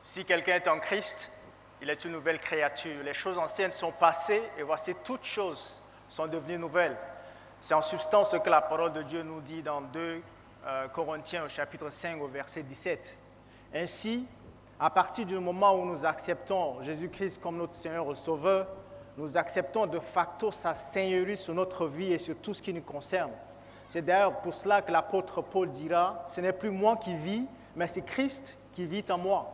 Si quelqu'un est en Christ, il est une nouvelle créature. Les choses anciennes sont passées et voici toutes choses sont devenues nouvelles. C'est en substance ce que la parole de Dieu nous dit dans 2 Corinthiens au chapitre 5 au verset 17. Ainsi, à partir du moment où nous acceptons Jésus-Christ comme notre Seigneur et Sauveur, nous acceptons de facto sa seigneurie sur notre vie et sur tout ce qui nous concerne. C'est d'ailleurs pour cela que l'apôtre Paul dira, ce n'est plus moi qui vis, mais c'est Christ qui vit en moi.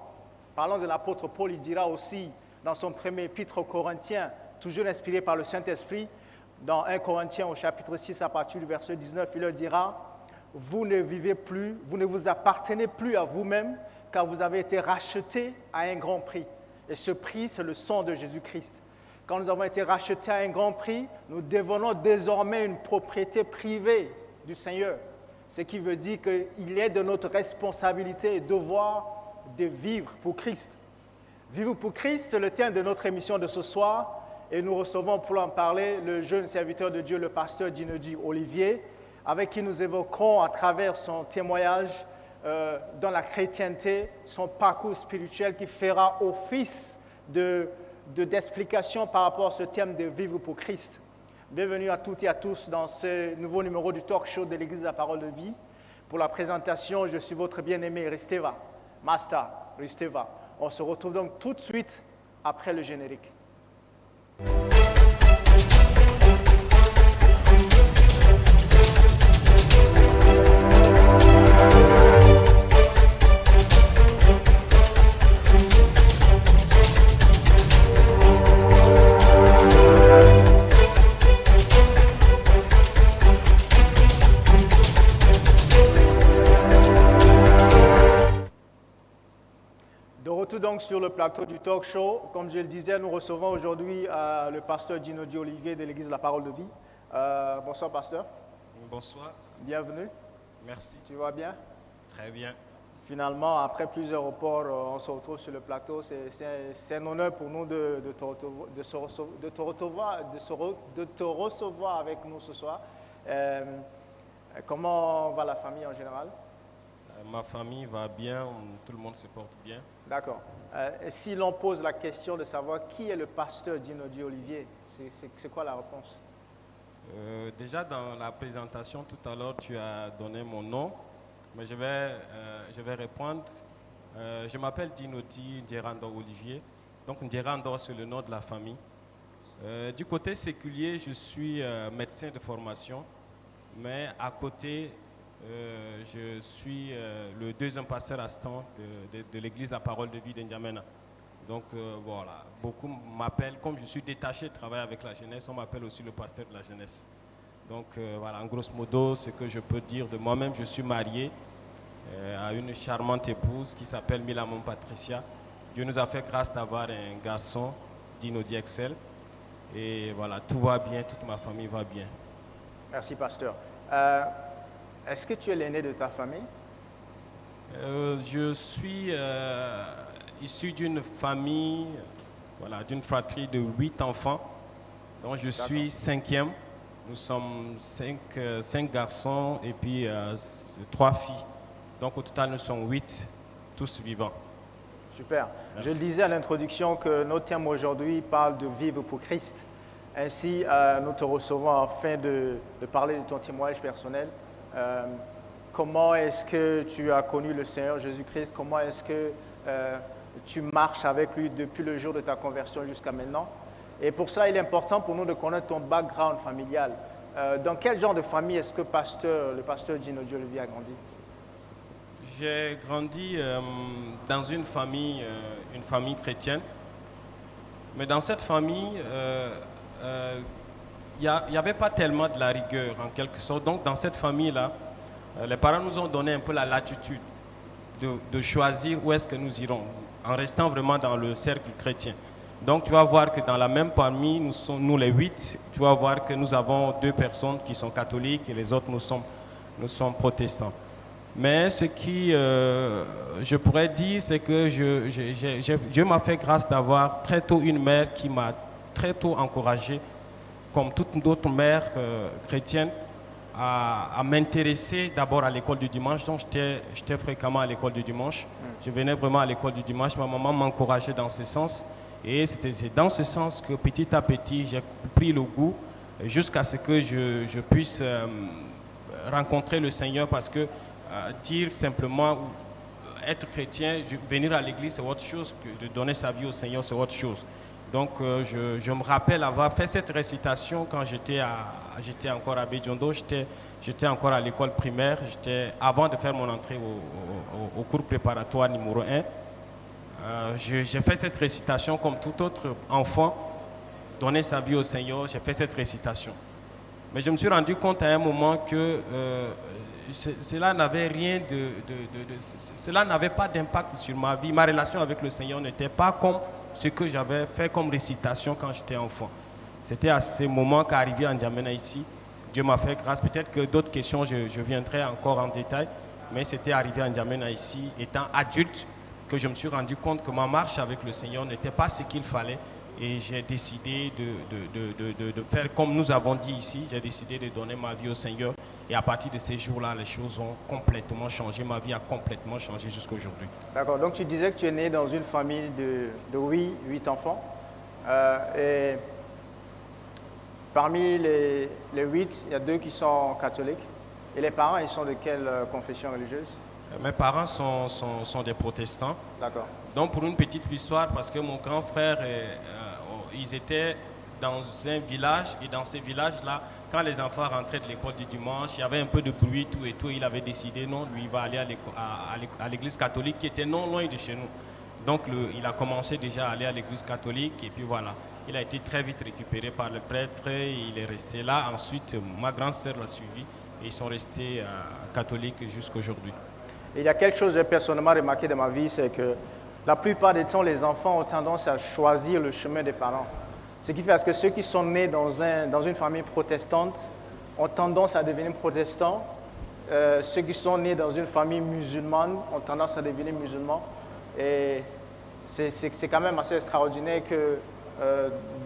Parlant de l'apôtre Paul, il dira aussi dans son premier épître aux Corinthiens, toujours inspiré par le Saint-Esprit, dans 1 Corinthiens au chapitre 6 à partir du verset 19, il leur dira, vous ne vivez plus, vous ne vous appartenez plus à vous-même, car vous avez été rachetés à un grand prix. Et ce prix, c'est le sang de Jésus-Christ. Quand nous avons été rachetés à un grand prix, nous devenons désormais une propriété privée du Seigneur. Ce qui veut dire qu'il est de notre responsabilité et devoir de vivre pour Christ. Vivre pour Christ, c'est le thème de notre émission de ce soir. Et nous recevons pour en parler le jeune serviteur de Dieu, le pasteur Dinodi Olivier, avec qui nous évoquerons à travers son témoignage dans la chrétienté, son parcours spirituel qui fera office d'explication par rapport à ce thème de vivre pour Christ. Bienvenue à toutes et à tous dans ce nouveau numéro du talk show de l'Église de la Parole de Vie. Pour la présentation, je suis votre bien-aimé Risteva, Master Risteva. On se retrouve donc tout de suite après le générique. Donc sur le plateau du talk show, comme je le disais, nous recevons aujourd'hui le pasteur Dinodi Olivier de l'Église de la Parole de Vie. Bonsoir pasteur. Bonsoir. Bienvenue. Merci. Tu vas bien? Très bien. Finalement, après plusieurs reports, on se retrouve sur le plateau. C'est un honneur pour nous de te recevoir avec nous ce soir. Comment va la famille en général? Ma famille va bien, tout le monde se porte bien. D'accord. Si l'on pose la question de savoir qui est le pasteur Dinodi Olivier, c'est quoi la réponse? Déjà dans la présentation tout à l'heure, tu as donné mon nom, mais je vais répondre. Je m'appelle Dinodi Ndjerando Olivier, donc Ndjerando c'est le nom de la famille. Du côté séculier, je suis médecin de formation, mais à côté, je suis le deuxième pasteur assistant de l'Église La Parole de Vie de N'Djamena. Donc voilà, beaucoup m'appellent, comme je suis détaché de travailler avec la jeunesse, on m'appelle aussi le pasteur de la jeunesse. Donc voilà, en grosso modo, ce que je peux dire de moi-même, je suis marié à une charmante épouse qui s'appelle Milamon Patricia. Dieu nous a fait grâce d'avoir un garçon, Dinodi Excel. Et voilà, tout va bien, toute ma famille va bien. Merci pasteur. Est-ce que tu es l'aîné de ta famille? Je suis issu d'une famille, voilà, d'une fratrie de 8 enfants. Donc je suis 5e. Nous sommes 5 garçons et puis 3 filles. Donc au total, nous sommes 8, tous vivants. Super. Merci. Je le disais à l'introduction que notre thème aujourd'hui parle de vivre pour Christ. Ainsi, nous te recevons afin de parler de ton témoignage personnel. Comment est-ce que tu as connu le Seigneur Jésus-Christ? Comment est-ce que tu marches avec lui depuis le jour de ta conversion jusqu'à maintenant? Et pour ça, il est important pour nous de connaître ton background familial. Dans quel genre de famille est-ce que le pasteur Dinodi Olivier a grandi? J'ai grandi dans une famille chrétienne. Mais dans cette famille, il n'y avait pas tellement de la rigueur en quelque sorte. Donc dans cette famille-là, les parents nous ont donné un peu la latitude de choisir où est-ce que nous irons, en restant vraiment dans le cercle chrétien. Donc tu vas voir que dans la même famille, nous les 8, tu vas voir que nous avons 2 personnes qui sont catholiques et les autres nous sommes protestants. Mais ce qui, je pourrais dire, c'est que Dieu m'a fait grâce d'avoir très tôt une mère qui m'a très tôt encouragé, comme toutes d'autres mères chrétiennes, à m'intéresser d'abord à l'école du dimanche. Donc, j'étais fréquemment à l'école du dimanche. Je venais vraiment à l'école du dimanche. Ma maman m'encourageait dans ce sens. Et c'est dans ce sens que petit à petit, j'ai pris le goût jusqu'à ce que je puisse rencontrer le Seigneur, parce que dire simplement être chrétien, venir à l'église, c'est autre chose, que de donner sa vie au Seigneur, c'est autre chose. Donc, je me rappelle avoir fait cette récitation quand j'étais encore à Bediondo, j'étais encore à l'école primaire, avant de faire mon entrée au cours préparatoire numéro 1. J'ai fait cette récitation comme tout autre enfant, donner sa vie au Seigneur, j'ai fait cette récitation. Mais je me suis rendu compte à un moment que cela n'avait cela n'avait pas d'impact sur ma vie. Ma relation avec le Seigneur n'était pas comme ce que j'avais fait comme récitation quand j'étais enfant. C'était à ce moment qu'arrivé à N'Djamena ici, Dieu m'a fait grâce. Peut-être que d'autres questions, je viendrai encore en détail, mais c'était arrivé à N'Djamena ici, étant adulte, que je me suis rendu compte que ma marche avec le Seigneur n'était pas ce qu'il fallait. Et j'ai décidé de faire comme nous avons dit ici. J'ai décidé de donner ma vie au Seigneur. Et à partir de ces jours-là, les choses ont complètement changé. Ma vie a complètement changé jusqu'à aujourd'hui. D'accord. Donc tu disais que tu es né dans une famille de 8 enfants. Et parmi les 8, il y a 2 qui sont catholiques. Et les parents, ils sont de quelle confession religieuse? Mes parents sont des protestants. D'accord. Donc pour une petite histoire, parce que mon grand frère, ils étaient dans un village, et dans ces villages-là, quand les enfants rentraient de l'école du dimanche, il y avait un peu de bruit, tout et tout. Il avait décidé, non, lui, il va aller à l'église catholique qui était non loin de chez nous. Donc il a commencé déjà à aller à l'église catholique, et puis voilà. Il a été très vite récupéré par le prêtre, et il est resté là. Ensuite, ma grande sœur l'a suivi, et ils sont restés catholiques jusqu'à aujourd'hui. Il y a quelque chose que j'ai personnellement remarqué dans ma vie, c'est que la plupart du temps, les enfants ont tendance à choisir le chemin des parents. Ce qui fait que ceux qui sont nés dans une famille protestante ont tendance à devenir protestants. Ceux qui sont nés dans une famille musulmane ont tendance à devenir musulmans. Et c'est quand même assez extraordinaire que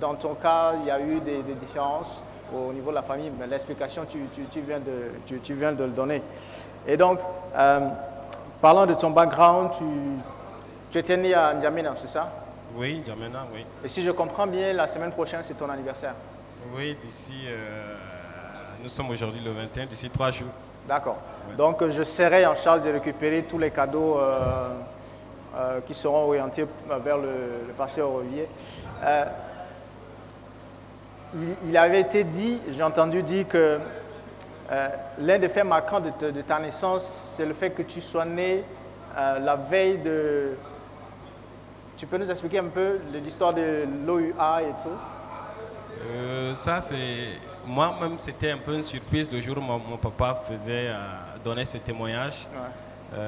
dans ton cas, il y a eu des différences au niveau de la famille. Mais l'explication, tu viens de le donner. Et donc, parlant de ton background, tu étais né à N'Djamena, c'est ça? Oui, N'Djamena, oui. Et si je comprends bien, la semaine prochaine, c'est ton anniversaire? Oui, nous sommes aujourd'hui le 21, d'ici 3 jours. D'accord. Ouais. Donc, je serai en charge de récupérer tous les cadeaux qui seront orientés vers le pasteur Olivier. Il avait été dit, j'ai entendu dire que l'un des faits marquants de ta naissance, c'est le fait que tu sois né la veille de... Tu peux nous expliquer un peu l'histoire de l'OUA et tout? Ça, c'est... Moi-même, c'était un peu une surprise le jour où mon papa donnait ce témoignage. Ouais.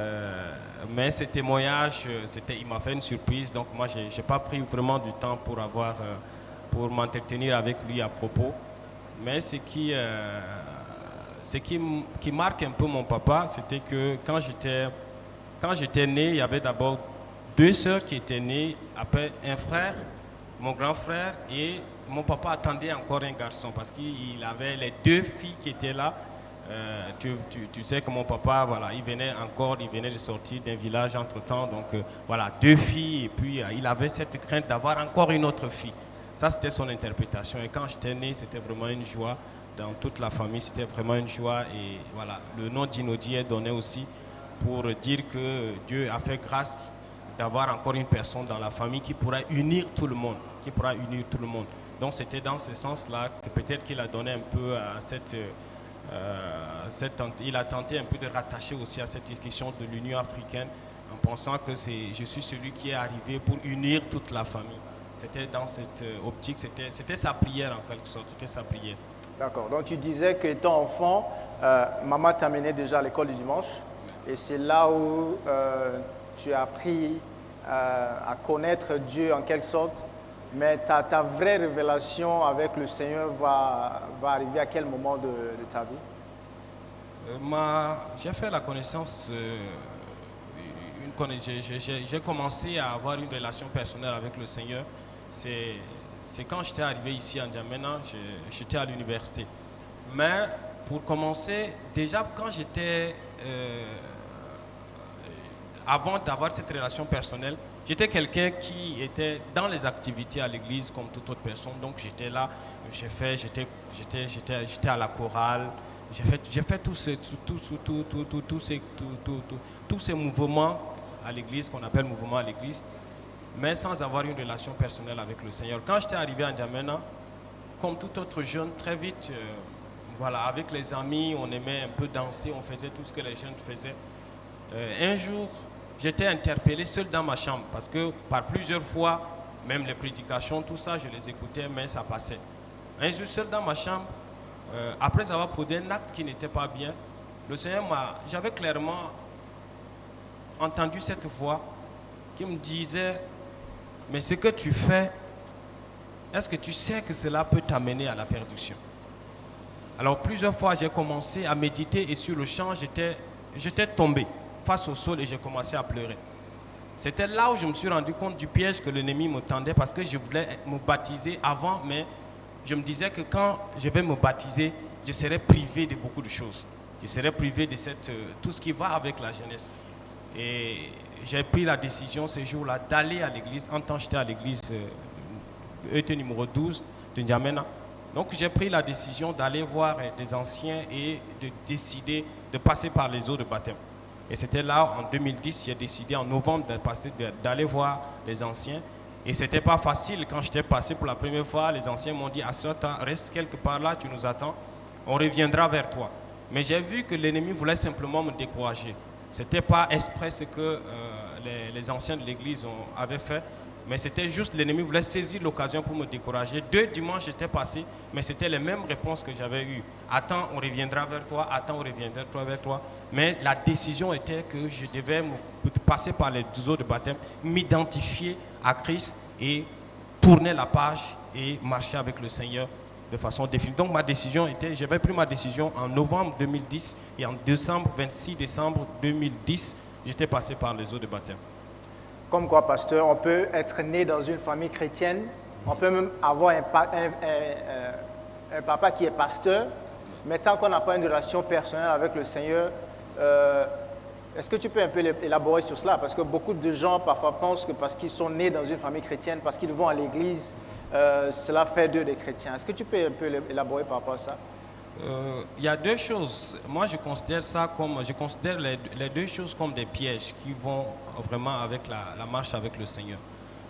Mais ce témoignage, il m'a fait une surprise. Donc moi, je n'ai pas pris vraiment du temps pour m'entretenir avec lui à propos. Mais ce qui marque un peu mon papa, c'était que quand j'étais né, il y avait d'abord 2 sœurs qui étaient nées, après un frère, mon grand frère, et mon papa attendait encore un garçon parce qu'il avait les 2 filles qui étaient là. Tu sais que mon papa, voilà, il venait de sortir d'un village entre-temps, donc voilà, 2 filles, et puis il avait cette crainte d'avoir encore une autre fille. Ça, c'était son interprétation. Et quand j'étais né, c'était vraiment une joie. Dans toute la famille, c'était vraiment une joie. Et voilà, le nom d'Inodi est donné aussi pour dire que Dieu a fait grâce d'avoir encore une personne dans la famille qui pourra unir tout le monde. Donc, c'était dans ce sens-là que peut-être qu'il a donné un peu à il a tenté un peu de rattacher aussi à cette question de l'Union africaine en pensant que je suis celui qui est arrivé pour unir toute la famille. C'était dans cette optique, c'était sa prière en quelque sorte, c'était sa prière. D'accord, donc tu disais qu'étant enfant, maman t'amenait déjà à l'école du dimanche et c'est là où tu as appris à connaître Dieu en quelque sorte, mais ta vraie révélation avec le Seigneur va arriver à quel moment de ta vie? J'ai fait la connaissance, j'ai commencé à avoir une relation personnelle avec le Seigneur. C'est quand j'étais arrivé ici à N'Djamena, j'étais à l'université. Mais Pour commencer, déjà quand avant d'avoir cette relation personnelle, j'étais quelqu'un qui était dans les activités à l'église comme toute autre personne. Donc j'étais là, j'étais à la chorale, j'ai fait tous ces mouvements à l'église, qu'on appelle mouvements à l'église, mais sans avoir une relation personnelle avec le Seigneur. Quand j'étais arrivé à N'Djamena, comme tout autre jeune, très vite, voilà, avec les amis, on aimait un peu danser, on faisait tout ce que les jeunes faisaient. Un jour, j'étais interpellé seul dans ma chambre parce que par plusieurs fois, même les prédications, tout ça, je les écoutais, mais ça passait. Un jour, seul dans ma chambre, après avoir posé un acte qui n'était pas bien, le Seigneur j'avais clairement entendu cette voix qui me disait, mais ce que tu fais, est-ce que tu sais que cela peut t'amener à la perdition? Alors plusieurs fois, j'ai commencé à méditer et sur le champ, j'étais tombé face au sol et j'ai commencé à pleurer. C'était là où je me suis rendu compte du piège que l'ennemi me tendait parce que je voulais me baptiser avant, mais je me disais que quand je vais me baptiser, je serai privé de beaucoup de choses. Je serai privé de tout ce qui va avec la jeunesse. Et j'ai pris la décision ce jour-là d'aller à l'église. En tant que j'étais à l'église ET numéro 12 de N'Djamena. Donc j'ai pris la décision d'aller voir des anciens et de décider de passer par les eaux de baptême. Et c'était là, en 2010, j'ai décidé en novembre d'aller voir les anciens. Et ce n'était pas facile. Quand j'étais passé pour la première fois, les anciens m'ont dit « Assota, reste quelque part là, tu nous attends, on reviendra vers toi ». Mais j'ai vu que l'ennemi voulait simplement me décourager. Ce n'était pas exprès ce que les anciens de l'église avaient fait, mais c'était juste l'ennemi voulait saisir l'occasion pour me décourager. 2 dimanches, j'étais passé, mais c'était les mêmes réponses que j'avais eues. Attends, on reviendra vers toi, attends, on reviendra vers toi. Mais la décision était que je devais passer par les 2 eaux de baptême, m'identifier à Christ et tourner la page et marcher avec le Seigneur de façon définie. Donc ma décision était, j'avais pris ma décision en novembre 2010 et en 26 décembre 2010, j'étais passé par les eaux de baptême. Comme quoi, pasteur, on peut être né dans une famille chrétienne, on peut même avoir un papa qui est pasteur, mais tant qu'on n'a pas une relation personnelle avec le Seigneur, est-ce que tu peux un peu élaborer sur cela? Parce que beaucoup de gens parfois pensent que parce qu'ils sont nés dans une famille chrétienne, parce qu'ils vont à l'église, cela fait d'eux des chrétiens. Est-ce que tu peux un peu élaborer par rapport à ça? Il y a 2 choses. Moi, je considère les 2 choses comme des pièges qui vont vraiment avec la marche avec le Seigneur.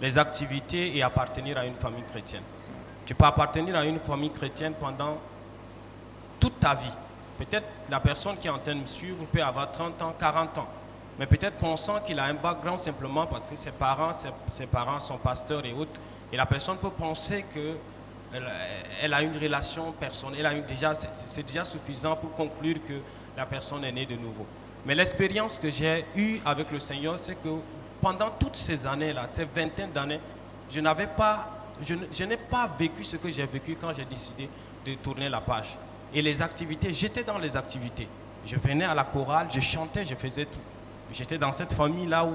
Les activités et appartenir à une famille chrétienne. Tu peux appartenir à une famille chrétienne pendant toute ta vie. Peut-être la personne qui est en train de me suivre peut avoir 30 ans, 40 ans. Mais peut-être pensant qu'il a un background simplement parce que ses parents sont pasteurs et autres. Et la personne peut penser que elle a une relation personnelle, c'est déjà suffisant pour conclure que la personne est née de nouveau. Mais l'expérience que j'ai eue avec le Seigneur, c'est que pendant toutes ces années-là, ces vingtaines d'années, je n'ai pas vécu ce que j'ai vécu quand j'ai décidé de tourner la page. Et les activités, j'étais dans les activités. Je venais à la chorale, je chantais, je faisais tout. J'étais dans cette famille-là où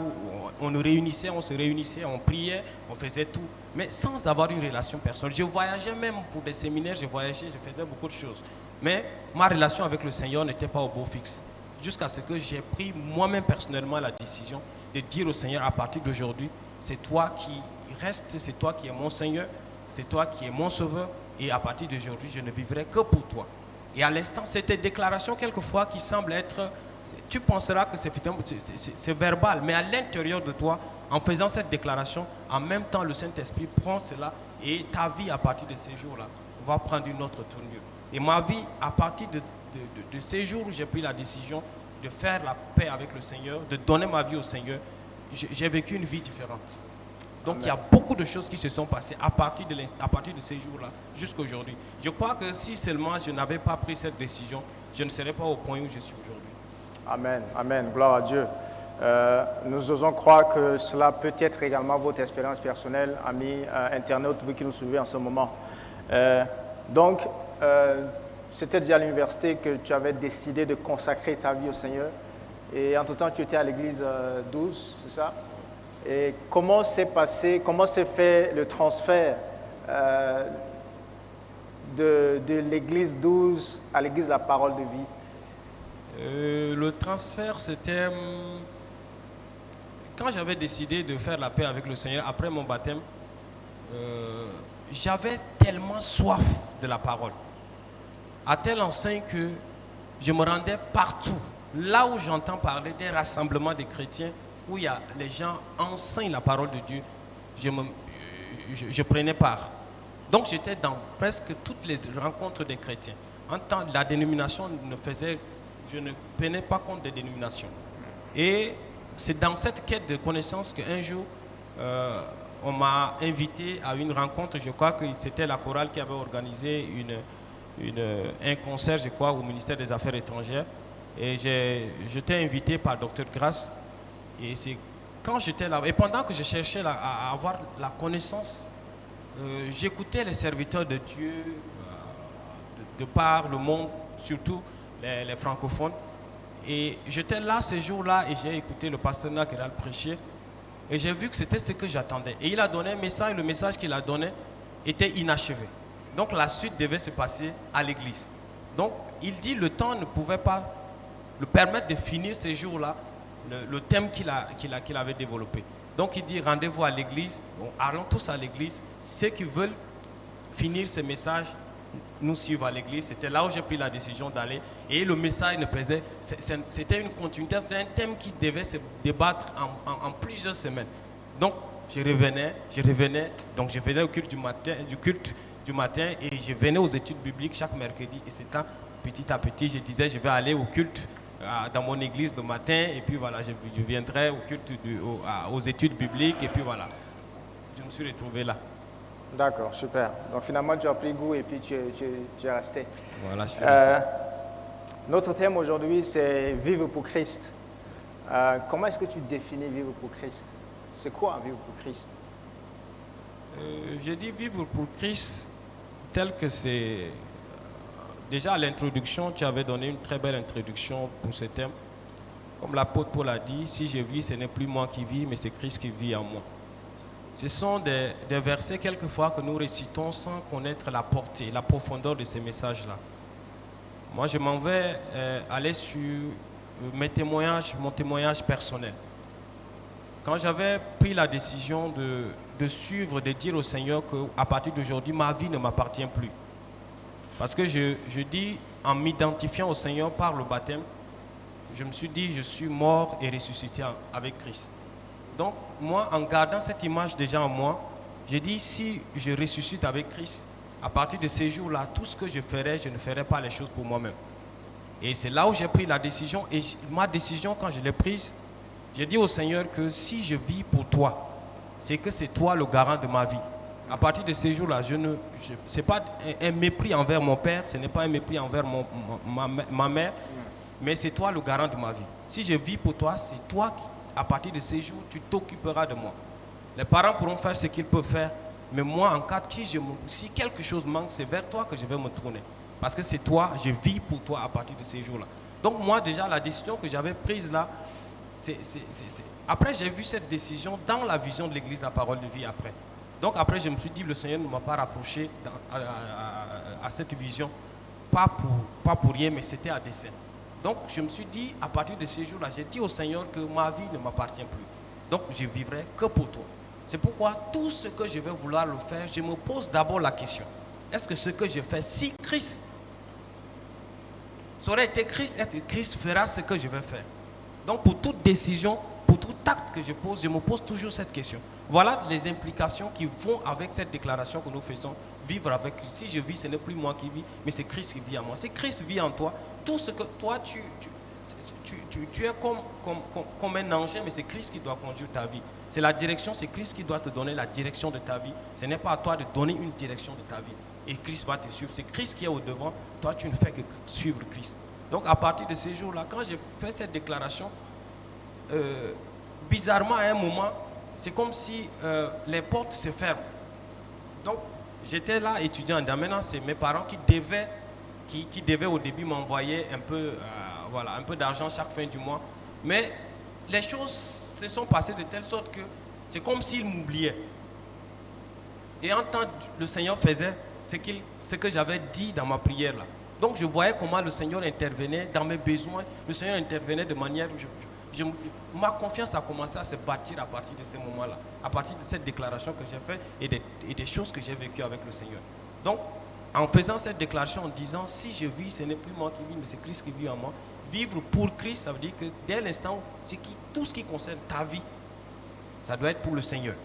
on se réunissait, on priait, on faisait tout, mais sans avoir une relation personnelle. Je voyageais même pour des séminaires, je faisais beaucoup de choses. Mais ma relation avec le Seigneur n'était pas au beau fixe. Jusqu'à ce que j'ai pris moi-même personnellement la décision de dire au Seigneur, à partir d'aujourd'hui, c'est toi qui restes, c'est toi qui es mon Seigneur, c'est toi qui es mon Sauveur, et à partir d'aujourd'hui, je ne vivrai que pour toi. Et à l'instant, c'était des déclarations quelquefois qui semblent être... Tu penseras que c'est verbal, mais à l'intérieur de toi, en faisant cette déclaration, en même temps, le Saint-Esprit prend cela et ta vie, à partir de ces jours-là, va prendre une autre tournure. Et ma vie, à partir de ces jours où j'ai pris la décision de faire la paix avec le Seigneur, de donner ma vie au Seigneur, j'ai vécu une vie différente. Donc il y a beaucoup de choses qui se sont passées à partir de ces jours-là jusqu'à aujourd'hui. Je crois que si seulement je n'avais pas pris cette décision, je ne serais pas au point où je suis aujourd'hui. Amen, amen, gloire à Dieu. Nous osons croire que cela peut être également votre expérience personnelle, amis internautes, vous qui nous suivez en ce moment. Donc, c'était déjà à l'université que tu avais décidé de consacrer ta vie au Seigneur. Et entre-temps, tu étais à l'église 12, c'est ça? Et comment s'est fait le transfert de l'église 12 à l'église La Parole de Vie? Le transfert, c'était quand j'avais décidé de faire la paix avec le Seigneur après mon baptême. J'avais tellement soif de la parole, à tel enseigne que je me rendais partout, là où j'entends parler des rassemblements des chrétiens, où il y a les gens enseignent la parole de Dieu, je prenais part. Donc j'étais dans presque toutes les rencontres des chrétiens. En tant que la dénomination je ne prenais pas compte des dénominations. Et c'est dans cette quête de connaissance qu'un jour, on m'a invité à une rencontre. Je crois que c'était la chorale qui avait organisé un concert, je crois, au ministère des Affaires étrangères. Et j'étais invité par Dr Grace. Et c'est quand j'étais là, et pendant que je cherchais à avoir la connaissance, j'écoutais les serviteurs de Dieu de par le monde, surtout les francophones. Et j'étais là ces jours-là et j'ai écouté le pasteur Nakeral prêcher. Et j'ai vu que c'était ce que j'attendais. Et il a donné un message, le message qu'il a donné était inachevé. Donc la suite devait se passer à l'église. Donc il dit le temps ne pouvait pas le permettre de finir ces jours-là, le thème qu'il avait développé. Donc il dit rendez-vous à l'église, allons tous à l'église. Ceux qui veulent finir ce message, nous suivre à l'église. C'était là où j'ai pris la décision d'aller. Et le message ne pesait, c'était une continuité, c'était un thème qui devait se débattre en plusieurs semaines. Donc je revenais, donc je faisais le culte du matin et je venais aux études bibliques chaque mercredi. Et c'est quand petit à petit je disais je vais aller au culte dans mon église le matin et puis voilà, je viendrai au culte aux études bibliques et puis voilà, je me suis retrouvé là. D'accord, super. Donc finalement, tu as pris goût et puis tu es resté. Voilà, je suis resté. Notre thème aujourd'hui, c'est vivre pour Christ. Comment est-ce que tu définis vivre pour Christ? C'est quoi vivre pour Christ? Je dis vivre pour Christ tel que c'est... Déjà à l'introduction, tu avais donné une très belle introduction pour ce thème. Comme l'apôtre Paul a dit, si je vis, ce n'est plus moi qui vis, mais c'est Christ qui vit en moi. Ce sont des versets quelquefois que nous récitons sans connaître la portée, la profondeur de ces messages-là. Moi, je m'en vais aller sur mon témoignage personnel. Quand j'avais pris la décision de suivre, de dire au Seigneur qu'à partir d'aujourd'hui, ma vie ne m'appartient plus. Parce que je dis, en m'identifiant au Seigneur par le baptême, je me suis dit, je suis mort et ressuscité avec Christ. Donc, moi, en gardant cette image déjà en moi, j'ai dit, si je ressuscite avec Christ, à partir de ces jours-là, tout ce que je ferai, je ne ferai pas les choses pour moi-même. Et c'est là où j'ai pris la décision. Et ma décision, quand je l'ai prise, j'ai dit au Seigneur que si je vis pour toi, c'est que c'est toi le garant de ma vie. À partir de ces jours-là, ce n'est pas un mépris envers mon père, ce n'est pas un mépris envers ma mère, mais c'est toi le garant de ma vie. Si je vis pour toi, c'est toi qui, à partir de ces jours, tu t'occuperas de moi. Les parents pourront faire ce qu'ils peuvent faire, mais moi, en cas de si quelque chose manque, c'est vers toi que je vais me tourner. Parce que c'est toi, je vis pour toi à partir de ces jours-là. Donc moi, déjà, la décision que j'avais prise là, après, j'ai vu cette décision dans la vision de l'Église, la parole de vie après. Donc après, je me suis dit, le Seigneur ne m'a pas rapproché à cette vision, pas pour rien, mais c'était à dessein. Donc je me suis dit, à partir de ces jours-là, j'ai dit au Seigneur que ma vie ne m'appartient plus. Donc je vivrai que pour toi. C'est pourquoi tout ce que je vais vouloir le faire, je me pose d'abord la question. Est-ce que ce que je fais, si Christ, ça aurait été Christ, est-ce que Christ fera ce que je vais faire? Donc pour toute décision, pour tout acte que je pose, je me pose toujours cette question. Voilà les implications qui vont avec cette déclaration que nous faisons. Vivre avec Christ. Si je vis, ce n'est plus moi qui vis, mais c'est Christ qui vit en moi. Si Christ vit en toi, tout ce que toi, tu es comme un engin, mais c'est Christ qui doit conduire ta vie. C'est la direction, c'est Christ qui doit te donner la direction de ta vie. Ce n'est pas à toi de donner une direction de ta vie. Et Christ va te suivre. C'est Christ qui est au devant. Toi, tu ne fais que suivre Christ. Donc, à partir de ces jours-là, quand j'ai fait cette déclaration, bizarrement, à un moment, c'est comme si les portes se ferment. Donc, j'étais là, étudiant. Maintenant, c'est mes parents qui devaient au début m'envoyer un peu d'argent chaque fin du mois. Mais les choses se sont passées de telle sorte que c'est comme s'ils m'oubliaient. Et en tant que le Seigneur faisait, ce que j'avais dit dans ma prière là. Donc je voyais comment le Seigneur intervenait dans mes besoins. Le Seigneur intervenait de manière où ma confiance a commencé à se bâtir à partir de ce moment-là, à partir de cette déclaration que j'ai faite et des choses que j'ai vécues avec le Seigneur. Donc, en faisant cette déclaration, en disant, si je vis, ce n'est plus moi qui vis, mais c'est Christ qui vit en moi. Vivre pour Christ, ça veut dire que dès l'instant où tout ce qui concerne ta vie, ça doit être pour le Seigneur.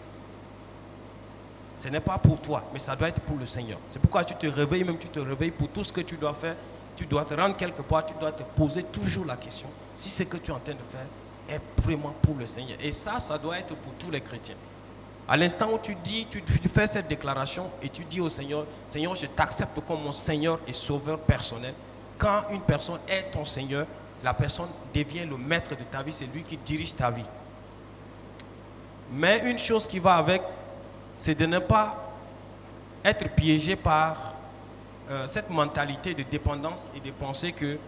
Ce n'est pas pour toi, mais ça doit être pour le Seigneur. C'est pourquoi tu te réveilles pour tout ce que tu dois faire. Tu dois te rendre quelque part, tu dois te poser toujours la question, si ce que tu es en train de faire est vraiment pour le Seigneur. Et ça doit être pour tous les chrétiens. À l'instant où tu fais cette déclaration et tu dis au Seigneur, Seigneur, je t'accepte comme mon Seigneur et Sauveur personnel. Quand une personne est ton Seigneur, la personne devient le maître de ta vie, c'est lui qui dirige ta vie. Mais une chose qui va avec, c'est de ne pas être piégé par cette mentalité de dépendance et de penser que,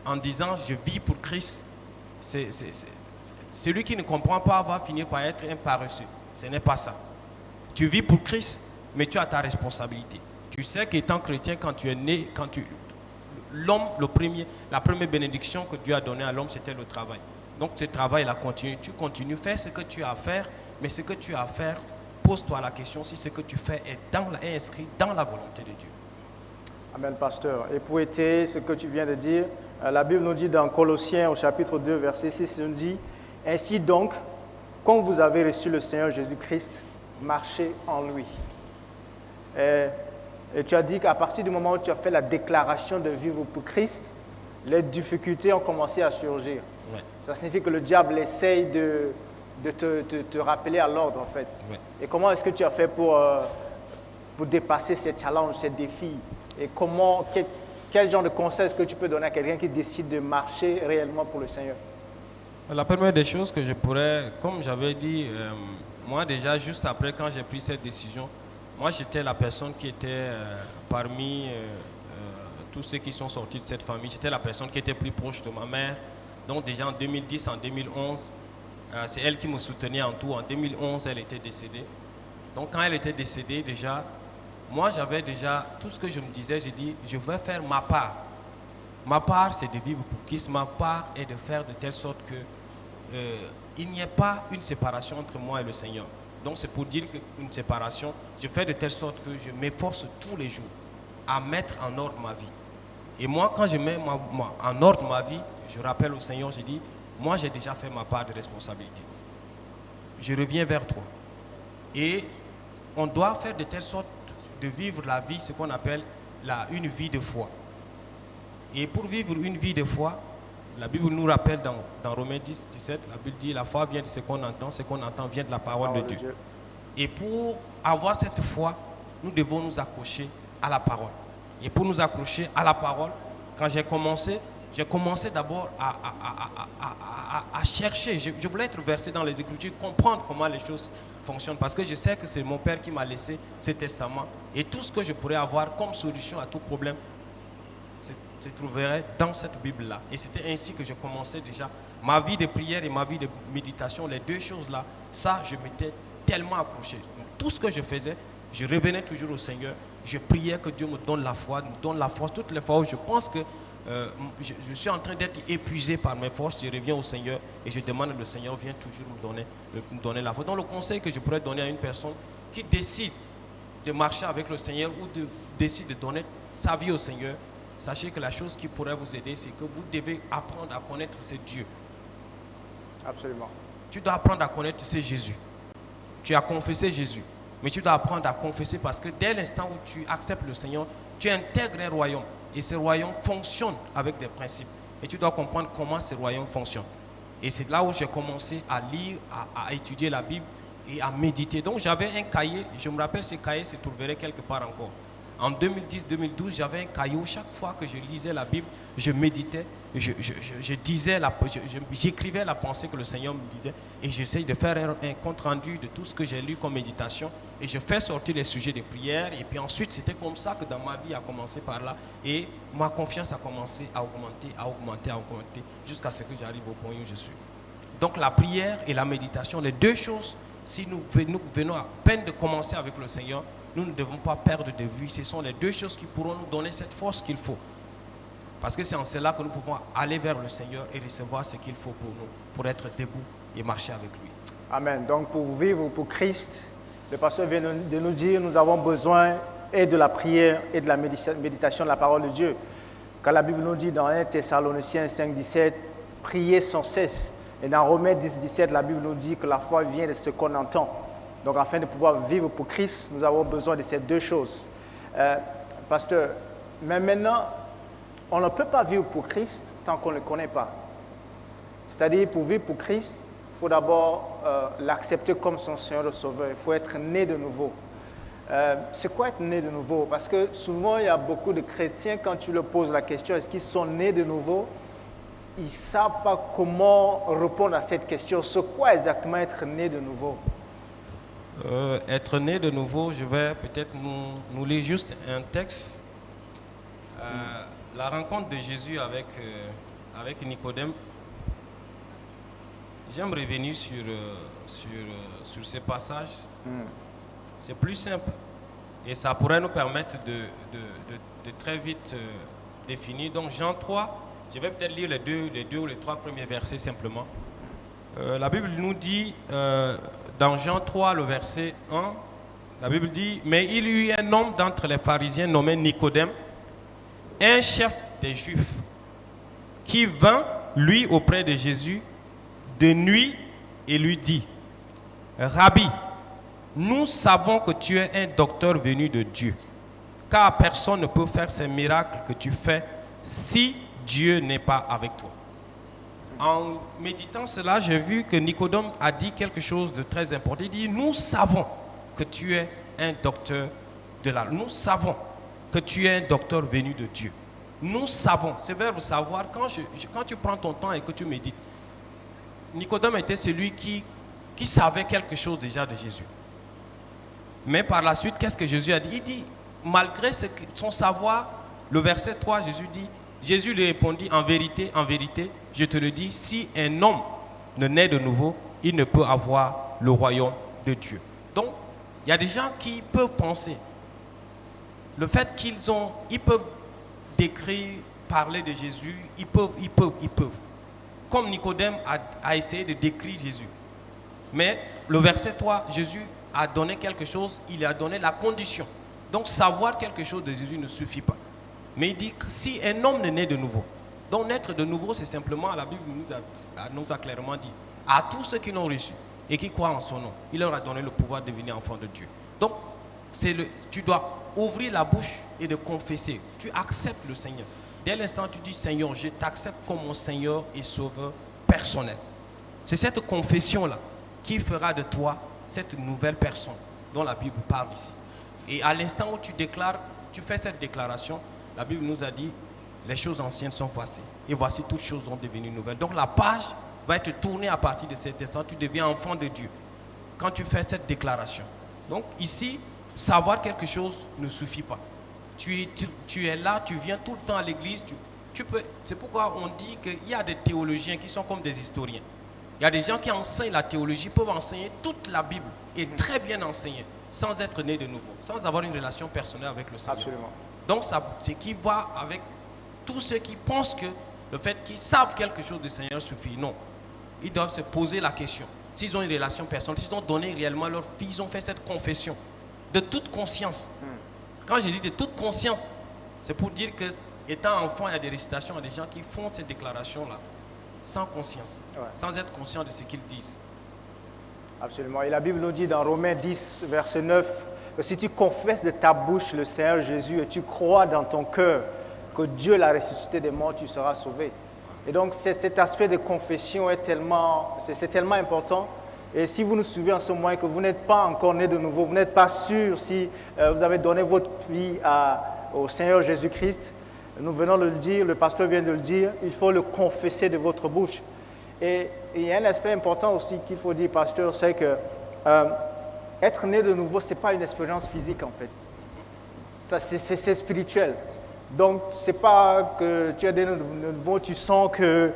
en disant je vis pour Christ, celui qui ne comprend pas va finir par être un paresseux. Ce n'est pas ça. Tu vis pour Christ, mais tu as ta responsabilité. Tu sais qu'étant chrétien, quand tu es né, l'homme, la première bénédiction que Dieu a donnée à l'homme, c'était le travail. Donc ce travail-là continue. Tu continues, fais ce que tu as à faire, mais ce que tu as à faire, pose-toi la question si ce que tu fais est inscrit dans la volonté de Dieu. Amen, pasteur. Et pour étayer ce que tu viens de dire, la Bible nous dit dans Colossiens au chapitre 2, verset 6, elle nous dit « Ainsi donc, quand vous avez reçu le Seigneur Jésus-Christ, marchez en lui. » Et tu as dit qu'à partir du moment où tu as fait la déclaration de vivre pour Christ, les difficultés ont commencé à surgir. Ouais. Ça signifie que le diable essaye de te rappeler à l'ordre, en fait. Ouais. Et comment est-ce que tu as fait pour dépasser ces challenges, ces défis? Et quel genre de conseil est-ce que tu peux donner à quelqu'un qui décide de marcher réellement pour le Seigneur? La première des choses que je pourrais, comme j'avais dit, moi déjà, juste après, quand j'ai pris cette décision, moi j'étais la personne qui était parmi tous ceux qui sont sortis de cette famille, j'étais la personne qui était plus proche de ma mère. Donc déjà en 2010, en 2011, c'est elle qui me soutenait en tout. En 2011, elle était décédée. Donc quand elle était décédée, déjà, moi j'avais déjà tout ce que je me disais, j'ai dit, je vais faire ma part. Ma part, c'est de vivre pour Christ. Ma part est de faire de telle sorte que il n'y ait pas une séparation entre moi et le Seigneur. Donc c'est pour dire qu'une séparation, je fais de telle sorte que je m'efforce tous les jours à mettre en ordre ma vie. Et moi, quand je mets en ordre ma vie, je rappelle au Seigneur, je dis, moi j'ai déjà fait ma part de responsabilité. Je reviens vers toi. Et on doit faire de telle sorte de vivre la vie, ce qu'on appelle une vie de foi. Et pour vivre une vie de foi, la Bible nous rappelle dans Romains 10, 17, la Bible dit, la foi vient de ce qu'on entend vient de la parole de Dieu. Et pour avoir cette foi, nous devons nous accrocher à la parole. Et pour nous accrocher à la parole, quand j'ai commencé d'abord à chercher. Je voulais être versé dans les Écritures, comprendre comment les choses fonctionnent. Parce que je sais que c'est mon Père qui m'a laissé ce testament. Et tout ce que je pourrais avoir comme solution à tout problème se trouverait dans cette Bible-là. Et c'était ainsi que je commençais déjà ma vie de prière et ma vie de méditation. Les deux choses-là, ça, je m'étais tellement accroché. Tout ce que je faisais, je revenais toujours au Seigneur. Je priais que Dieu me donne la foi, Toutes les fois où je pense que je suis en train d'être épuisé par mes forces, je reviens au Seigneur et je demande au Seigneur, viens toujours me donner la foi. Donc le conseil que je pourrais donner à une personne qui décide de marcher avec le Seigneur ou décide de donner sa vie au Seigneur, sachez que la chose qui pourrait vous aider, c'est que vous devez apprendre à connaître ce Dieu. Absolument. Tu dois apprendre à connaître ce Jésus. Tu as confessé Jésus, mais tu dois apprendre à confesser parce que dès l'instant où tu acceptes le Seigneur, tu intègres un royaume. Et ce royaume fonctionne avec des principes. Et tu dois comprendre comment ce royaume fonctionne. Et c'est là où j'ai commencé à lire, à étudier la Bible et à méditer. Donc j'avais un cahier, je me rappelle ce cahier se trouverait quelque part encore. En 2010-2012, j'avais un cahier où chaque fois que je lisais la Bible, je méditais, j'écrivais la pensée que le Seigneur me disait et j'essaye de faire un compte rendu de tout ce que j'ai lu comme méditation et je fais sortir les sujets de prière et puis ensuite c'était comme ça que dans ma vie a commencé par là et ma confiance a commencé à augmenter jusqu'à ce que j'arrive au point où je suis. Donc la prière et la méditation, les deux choses, si nous venons à peine de commencer avec le Seigneur, nous ne devons pas perdre de vue. Ce sont les deux choses qui pourront nous donner cette force qu'il faut. Parce que c'est en cela que nous pouvons aller vers le Seigneur et recevoir ce qu'il faut pour nous, pour être debout et marcher avec lui. Amen. Donc pour vivre pour Christ, le pasteur vient de nous dire, nous avons besoin et de la prière et de la méditation de la parole de Dieu. Quand la Bible nous dit dans 1 Thessaloniciens 5, 17, priez sans cesse. Et dans Romains 10, 17, la Bible nous dit que la foi vient de ce qu'on entend. Donc afin de pouvoir vivre pour Christ, nous avons besoin de ces deux choses. Pasteur, mais maintenant, on ne peut pas vivre pour Christ tant qu'on ne le connaît pas. C'est-à-dire, pour vivre pour Christ, il faut d'abord l'accepter comme son Seigneur et Sauveur. Il faut être né de nouveau. C'est quoi être né de nouveau? Parce que souvent, il y a beaucoup de chrétiens, quand tu leur poses la question, est-ce qu'ils sont nés de nouveau? Ils ne savent pas comment répondre à cette question. C'est quoi exactement être né de nouveau? Être né de nouveau, je vais peut-être nous lire juste un texte. La rencontre de Jésus avec Nicodème. J'aime revenir sur ces passages. C'est plus simple et ça pourrait nous permettre de très vite définir. Donc Jean 3, je vais peut-être lire les deux ou les trois premiers versets simplement. La Bible nous dit, dans Jean 3, le verset 1, la Bible dit « Mais il y eut un homme d'entre les pharisiens nommé Nicodème, un chef des Juifs, qui vint, lui, auprès de Jésus, de nuit, et lui dit, « Rabbi, nous savons que tu es un docteur venu de Dieu, car personne ne peut faire ces miracles que tu fais si Dieu n'est pas avec toi. » En méditant cela, j'ai vu que Nicodème a dit quelque chose de très important. Il dit, nous savons que tu es un docteur de la loi. Nous savons que tu es un docteur venu de Dieu. Nous savons. C'est vers le savoir. Quand tu prends ton temps et que tu médites, Nicodème était celui qui savait quelque chose déjà de Jésus. Mais par la suite, qu'est-ce que Jésus a dit? Il dit, malgré son savoir, le verset 3, Jésus lui répondit, en vérité, je te le dis, si un homme ne naît de nouveau, il ne peut avoir le royaume de Dieu. Donc, il y a des gens qui peuvent penser, le fait ils peuvent décrire, parler de Jésus, ils peuvent. Comme Nicodème a essayé de décrire Jésus. Mais le verset 3, Jésus a donné quelque chose, il a donné la condition. Donc savoir quelque chose de Jésus ne suffit pas. Mais il dit que si un homme n'est né de nouveau, donc naître de nouveau, c'est simplement, la Bible nous a clairement dit, à tous ceux qui l'ont reçu et qui croient en son nom, il leur a donné le pouvoir de devenir enfant de Dieu. Donc, tu dois ouvrir la bouche et de confesser. Tu acceptes le Seigneur. Dès l'instant tu dis, Seigneur, je t'accepte comme mon Seigneur et Sauveur personnel. C'est cette confession-là qui fera de toi cette nouvelle personne dont la Bible parle ici. Et à l'instant où tu fais cette déclaration, la Bible nous a dit, les choses anciennes sont passées. Et voici toutes choses sont devenues nouvelles. Donc la page va être tournée à partir de cet instant. Tu deviens enfant de Dieu quand tu fais cette déclaration. Donc ici, savoir quelque chose ne suffit pas. Tu es là, tu viens tout le temps à l'église. C'est pourquoi on dit qu'il y a des théologiens qui sont comme des historiens. Il y a des gens qui enseignent la théologie, peuvent enseigner toute la Bible et très bien enseigner, sans être nés de nouveau, sans avoir une relation personnelle avec le Seigneur. Absolument. Donc c'est qui va avec tous ceux qui pensent que le fait qu'ils savent quelque chose du Seigneur suffit. Non. Ils doivent se poser la question. S'ils ont une relation personnelle, s'ils ont donné réellement leur vie, ils ont fait cette confession de toute conscience. Quand je dis de toute conscience, c'est pour dire que étant enfant, il y a des récitations, il y a des gens qui font ces déclarations-là sans conscience, sans être conscient de ce qu'ils disent. Absolument. Et la Bible nous dit dans Romains 10, verset 9, que si tu confesses de ta bouche le Seigneur Jésus et tu crois dans ton cœur que Dieu l'a ressuscité des morts, tu seras sauvé. Et donc cet aspect de confession c'est tellement important. Et si vous nous suivez en ce moment et que vous n'êtes pas encore né de nouveau, vous n'êtes pas sûr si vous avez donné votre vie au Seigneur Jésus-Christ, nous venons de le dire, le pasteur vient de le dire, il faut le confesser de votre bouche. Et il y a un aspect important aussi qu'il faut dire, pasteur, c'est que être né de nouveau, ce n'est pas une expérience physique en fait. C'est spirituel. Donc, ce n'est pas que tu es né de nouveau, tu sens que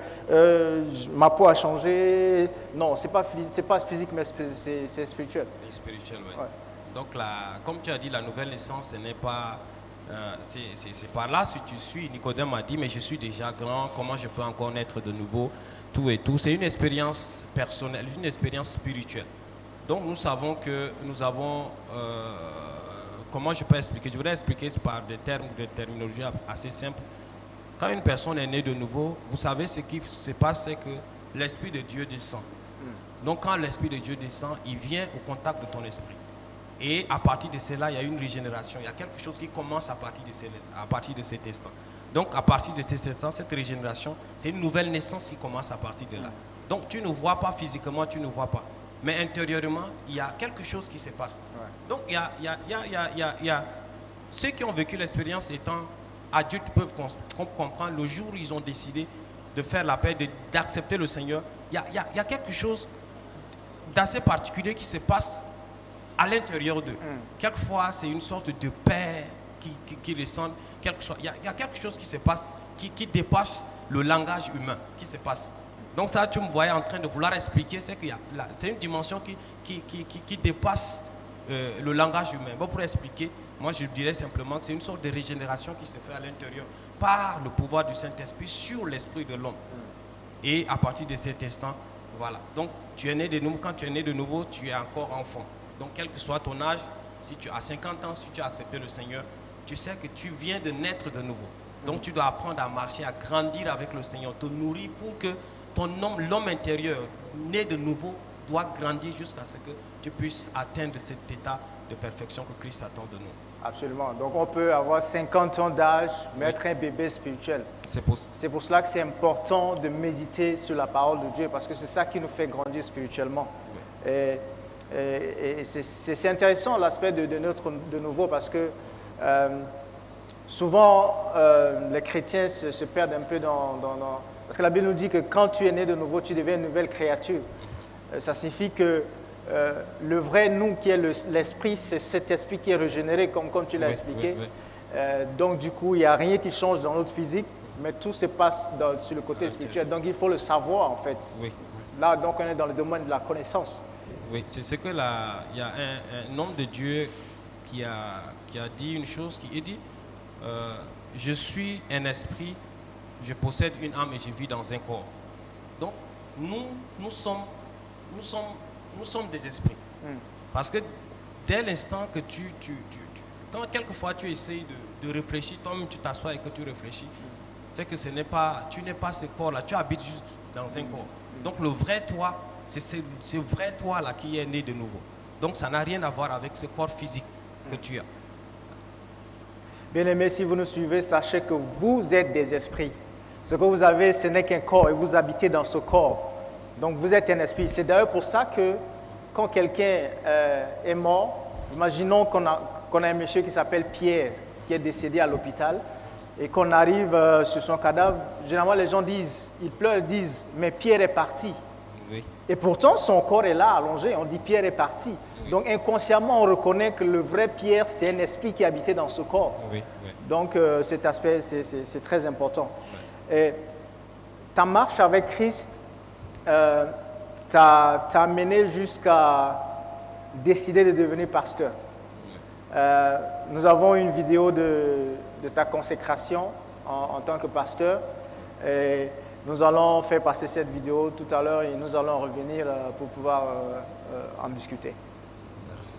ma peau a changé. Non, ce n'est pas physique, mais c'est spirituel. C'est spirituel, oui. Ouais. Donc, comme tu as dit, la nouvelle naissance, ce n'est pas... c'est par là, si tu suis, Nicodème a dit, mais je suis déjà grand, comment je peux encore naître de nouveau, tout et tout. C'est une expérience personnelle, une expérience spirituelle. Donc, nous savons que nous avons... comment je peux expliquer? Je voudrais expliquer par des termes, des terminologies assez simples. Quand une personne est née de nouveau, vous savez ce qui se passe, c'est que l'Esprit de Dieu descend. Donc quand l'Esprit de Dieu descend, il vient au contact de ton esprit. Et à partir de cela, il y a une régénération. Il y a quelque chose qui commence à partir de cet instant. Donc à partir de cet instant, cette régénération, c'est une nouvelle naissance qui commence à partir de là. Donc tu ne vois pas physiquement, tu ne vois pas. Mais intérieurement, il y a quelque chose qui se passe. Ouais. Donc il y a ceux qui ont vécu l'expérience étant adultes peuvent comprendre le jour où ils ont décidé de faire la paix, d'accepter le Seigneur. Il y a quelque chose d'assez particulier qui se passe à l'intérieur d'eux. Quelquefois, c'est une sorte de paix qui descend. Il y a quelque chose qui se passe, qui dépasse le langage humain, qui se passe. Donc ça, tu me voyais en train de vouloir expliquer, c'est une dimension qui dépasse le langage humain. Bon, pour expliquer, moi je dirais simplement que c'est une sorte de régénération qui se fait à l'intérieur par le pouvoir du Saint-Esprit sur l'esprit de l'homme. Et à partir de cet instant, voilà. Donc tu es né de nouveau. Quand tu es né de nouveau, tu es encore enfant. Donc quel que soit ton âge, si tu as 50 ans, si tu as accepté le Seigneur, tu sais que tu viens de naître de nouveau. Donc tu dois apprendre à marcher, à grandir avec le Seigneur, te nourrir pour que l'homme intérieur, né de nouveau, doit grandir jusqu'à ce que tu puisses atteindre cet état de perfection que Christ attend de nous. Absolument. Donc on peut avoir 50 ans d'âge, mais être un bébé spirituel. C'est pour cela que c'est important de méditer sur la parole de Dieu, parce que c'est ça qui nous fait grandir spirituellement. Oui. Et c'est intéressant l'aspect de nouveau, parce que souvent les chrétiens se perdent un peu parce que la Bible nous dit que quand tu es né de nouveau, tu deviens une nouvelle créature. Ça signifie que le vrai nous qui est l'esprit, c'est cet esprit qui est régénéré, comme tu l'as expliqué. Oui. Donc du coup, il n'y a rien qui change dans notre physique, mais tout se passe sur le côté spirituel. Donc il faut le savoir en fait. Oui. Là, donc on est dans le domaine de la connaissance. Oui, c'est ce que il y a un homme de Dieu qui a dit une chose, qui dit je suis un esprit, je possède une âme et je vis dans un corps. Donc nous sommes des esprits. Parce que dès l'instant que quand quelquefois tu essayes de réfléchir, toi-même tu t'assois et que tu réfléchis, c'est que tu n'es pas ce corps-là, tu habites juste dans un corps. Donc le vrai toi, c'est ce vrai toi-là qui est né de nouveau. Donc ça n'a rien à voir avec ce corps physique que tu as. Bien-aimés, si vous nous suivez, sachez que vous êtes des esprits. Ce que vous avez, ce n'est qu'un corps et vous habitez dans ce corps. Donc vous êtes un esprit. C'est d'ailleurs pour ça que quand quelqu'un est mort, imaginons qu'on a un monsieur qui s'appelle Pierre, qui est décédé à l'hôpital, et qu'on arrive sur son cadavre, généralement les gens ils pleurent, ils disent « mais Pierre est parti ». Oui. Et pourtant son corps est là, allongé, on dit « Pierre est parti ». Oui. Donc inconsciemment on reconnaît que le vrai Pierre, c'est un esprit qui habitait dans ce corps. Oui. Oui. Donc cet aspect, c'est très important. Oui. Et ta marche avec Christ t'a amené jusqu'à décider de devenir pasteur. Nous avons une vidéo de ta consécration en tant que pasteur. Et nous allons faire passer cette vidéo tout à l'heure et nous allons revenir pour pouvoir en discuter. Merci.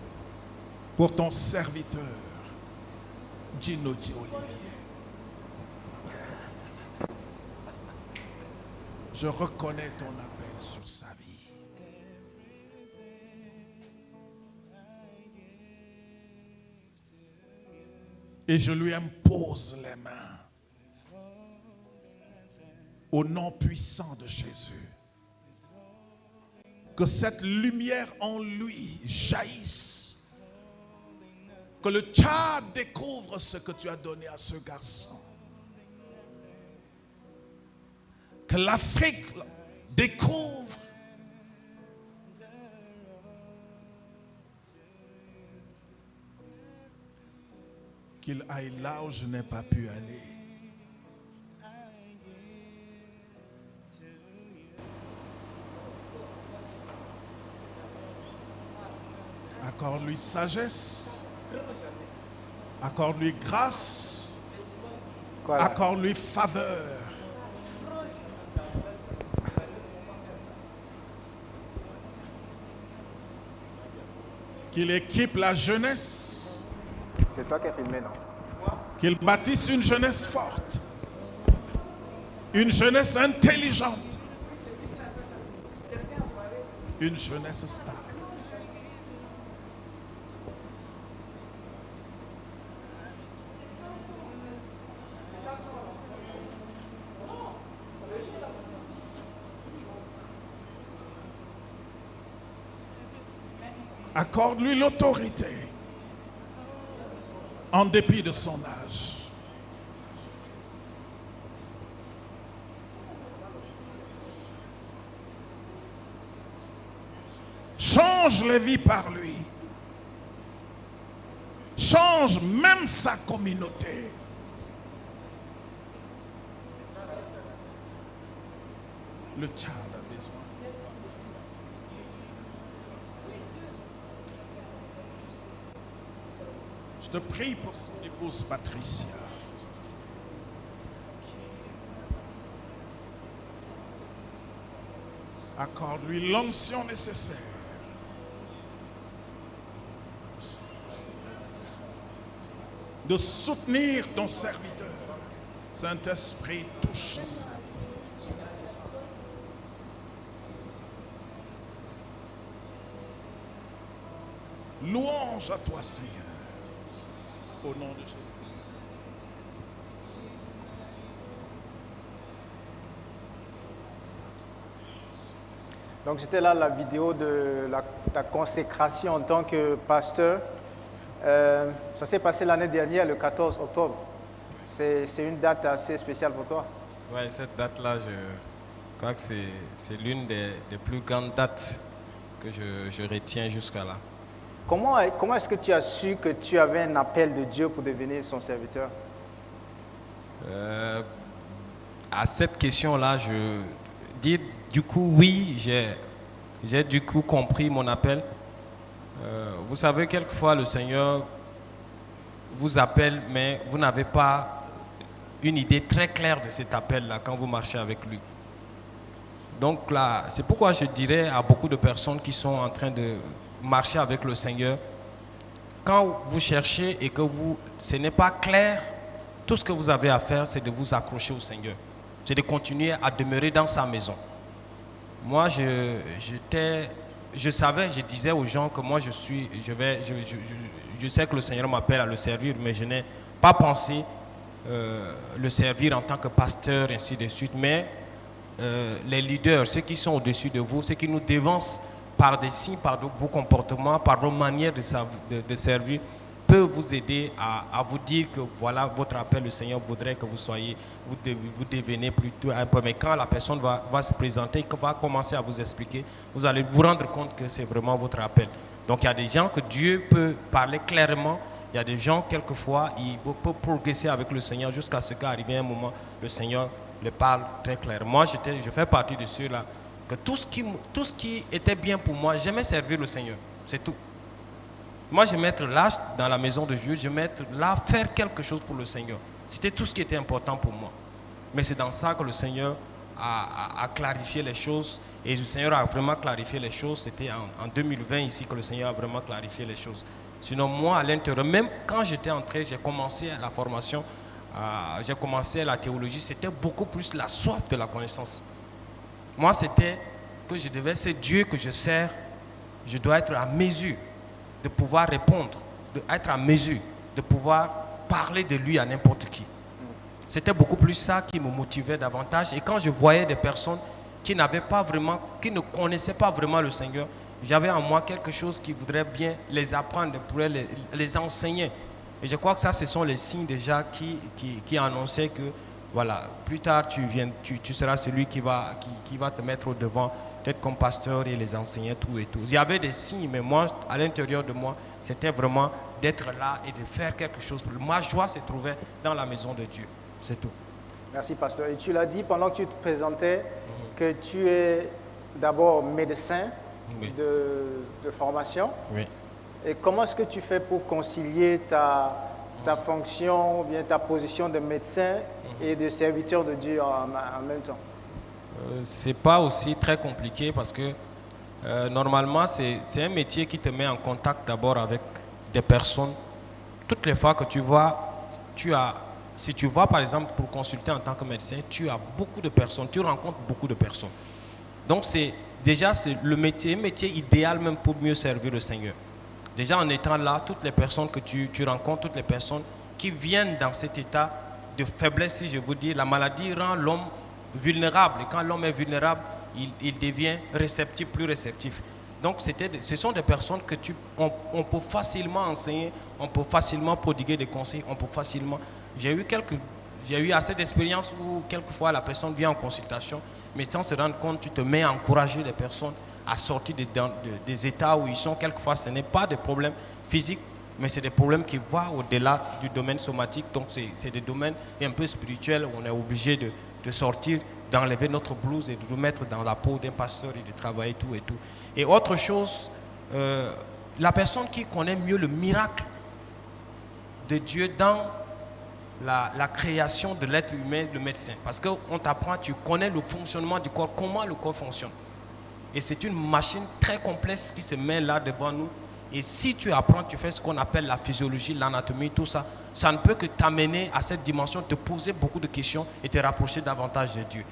Pour ton serviteur, Djinoti Olivier, je reconnais ton appel sur sa vie. Et je lui impose les mains. Au nom puissant de Jésus. Que cette lumière en lui jaillisse. Que le Tchad découvre ce que tu as donné à ce garçon. Que l'Afrique découvre qu'il aille là où je n'ai pas pu aller. À Accorde-lui sagesse. Accorde-lui grâce. Quoi, là? Accorde-lui faveur. Qu'il équipe la jeunesse. C'est toi qui as filmé, non? Qu'il bâtisse une jeunesse forte. Une jeunesse intelligente. Une jeunesse stable. Accorde-lui l'autorité en dépit de son âge. Change les vies par lui. Change même sa communauté. Le child a besoin. Je te prie pour son épouse Patricia. Accorde-lui l'onction nécessaire. De soutenir ton serviteur. Saint-Esprit, touche sa vie. Louange à toi, Seigneur. Au nom de Jésus. Donc c'était là la vidéo de ta consécration en tant que pasteur. Ça s'est passé l'année dernière, le 14 octobre. C'est une date assez spéciale pour toi. Oui, cette date-là, je crois que c'est l'une des plus grandes dates que je retiens jusqu'à là. Comment est-ce que tu as su que tu avais un appel de Dieu pour devenir son serviteur? À cette question-là, je dis du coup oui, j'ai du coup compris mon appel. Vous savez, quelquefois le Seigneur vous appelle, mais vous n'avez pas une idée très claire de cet appel-là quand vous marchez avec lui. Donc là, c'est pourquoi je dirais à beaucoup de personnes qui sont en train de marcher avec le Seigneur, quand vous cherchez et que ce n'est pas clair, tout ce que vous avez à faire, c'est de vous accrocher au Seigneur. C'est de continuer à demeurer dans sa maison. Moi, je savais, je disais aux gens que moi je sais que le Seigneur m'appelle à le servir, mais je n'ai pas pensé le servir en tant que pasteur, ainsi de suite. Mais les leaders, ceux qui sont au-dessus de vous, ceux qui nous dévancent par des signes, par vos comportements, par vos manières de servir, peuvent vous aider à vous dire que voilà votre appel, le Seigneur voudrait que vous devenez plutôt un peu. Mais quand la personne va se présenter, va commencer à vous expliquer, vous allez vous rendre compte que c'est vraiment votre appel. Donc il y a des gens que Dieu peut parler clairement. Il y a des gens, quelquefois, ils peuvent progresser avec le Seigneur jusqu'à ce qu'arrive un moment, le Seigneur le parle très clairement. Moi, je fais partie de ceux-là, que tout ce qui était bien pour moi, j'aimais servir le Seigneur. C'est tout. Moi, j'aimais être là, dans la maison de Dieu, j'aimais être là, faire quelque chose pour le Seigneur. C'était tout ce qui était important pour moi. Mais c'est dans ça que le Seigneur a clarifié les choses. Et le Seigneur a vraiment clarifié les choses. C'était en 2020 ici que le Seigneur a vraiment clarifié les choses. Sinon, moi, à l'intérieur, même quand j'étais entré, j'ai commencé la formation, j'ai commencé la théologie, c'était beaucoup plus la soif de la connaissance. Moi, c'était que c'est Dieu que je sers, je dois être à mesure de pouvoir répondre, d'être à mesure de pouvoir parler de lui à n'importe qui. C'était beaucoup plus ça qui me motivait davantage. Et quand je voyais des personnes qui ne connaissaient pas vraiment le Seigneur, j'avais en moi quelque chose qui voudrait bien les apprendre, pourrait les enseigner. Et je crois que ça, ce sont les signes déjà qui annonçaient que, voilà, plus tard, tu seras celui qui va te mettre au devant, peut-être comme pasteur et les enseigner tout et tout. Il y avait des signes, mais moi, à l'intérieur de moi, c'était vraiment d'être là et de faire quelque chose. Ma joie se trouvait dans la maison de Dieu. C'est tout. Merci, pasteur. Et tu l'as dit pendant que tu te présentais que tu es d'abord médecin oui. de formation. Oui. Et comment est-ce que tu fais pour concilier ta fonction ou bien ta position de médecin et de serviteur de Dieu en même temps? C'est pas aussi très compliqué parce que normalement, c'est un métier qui te met en contact d'abord avec des personnes. Toutes les fois que tu vas, si tu vas par exemple pour consulter en tant que médecin, tu as beaucoup de personnes, tu rencontres beaucoup de personnes. Donc c'est un métier idéal même pour mieux servir le Seigneur. Déjà en étant là, toutes les personnes que tu rencontres, toutes les personnes qui viennent dans cet état de faiblesse, si je vous dis, la maladie rend l'homme vulnérable. Et quand l'homme est vulnérable, il devient réceptif, plus réceptif. Donc ce sont des personnes que on peut facilement enseigner, on peut facilement prodiguer des conseils, on peut facilement... J'ai eu assez d'expérience où quelquefois la personne vient en consultation, mais sans se rendre compte, tu te mets à encourager les personnes à sortir des états où ils sont. Quelquefois, ce n'est pas des problèmes physiques, mais c'est des problèmes qui vont au-delà du domaine somatique. Donc c'est des domaines un peu spirituels où on est obligé de sortir, d'enlever notre blouse et de nous mettre dans la peau d'un pasteur et de travailler tout et tout. Et autre chose, la personne qui connaît mieux le miracle de Dieu dans la création de l'être humain, le médecin. Parce qu'on t'apprend, tu connais le fonctionnement du corps, comment le corps fonctionne. Et c'est une machine très complexe qui se met là devant nous. Et si tu apprends, tu fais ce qu'on appelle la physiologie, l'anatomie, tout ça, ça ne peut que t'amener à cette dimension, te poser beaucoup de questions et te rapprocher davantage de Dieu.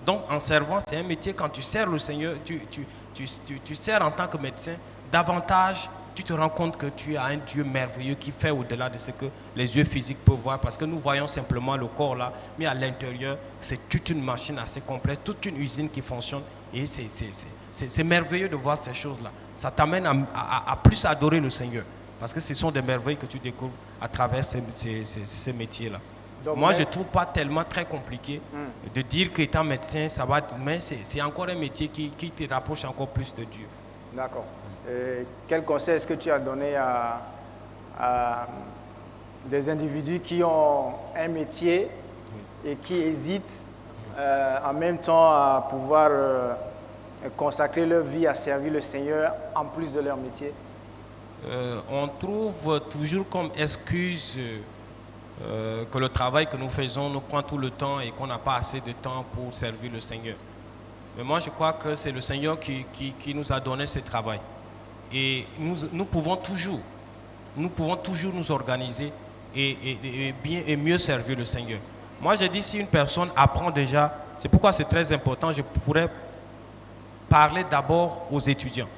Donc en servant, c'est un métier, quand tu sers le Seigneur, tu sers en tant que médecin, davantage tu te rends compte que tu as un Dieu merveilleux qui fait au-delà de ce que les yeux physiques peuvent voir, parce que nous voyons simplement le corps là, mais à l'intérieur, c'est toute une machine assez complète, toute une usine qui fonctionne, et c'est merveilleux de voir ces choses-là. Ça t'amène à plus adorer le Seigneur, parce que ce sont des merveilles que tu découvres à travers ces métiers-là. Donc, moi, je ne trouve pas tellement très compliqué de dire qu'étant médecin, ça va, mais c'est encore un métier qui te rapproche encore plus de Dieu. D'accord. Quel conseil est-ce que tu as donné à des individus qui ont un métier et qui hésitent en même temps à pouvoir consacrer leur vie à servir le Seigneur en plus de leur métier? On trouve toujours comme excuse que le travail que nous faisons nous prend tout le temps et qu'on n'a pas assez de temps pour servir le Seigneur. Mais moi, je crois que c'est le Seigneur qui nous a donné ce travail. Et nous pouvons toujours nous organiser et mieux servir le Seigneur. Moi, je dis, si une personne apprend déjà, c'est pourquoi c'est très important, je pourrais parler d'abord aux étudiants.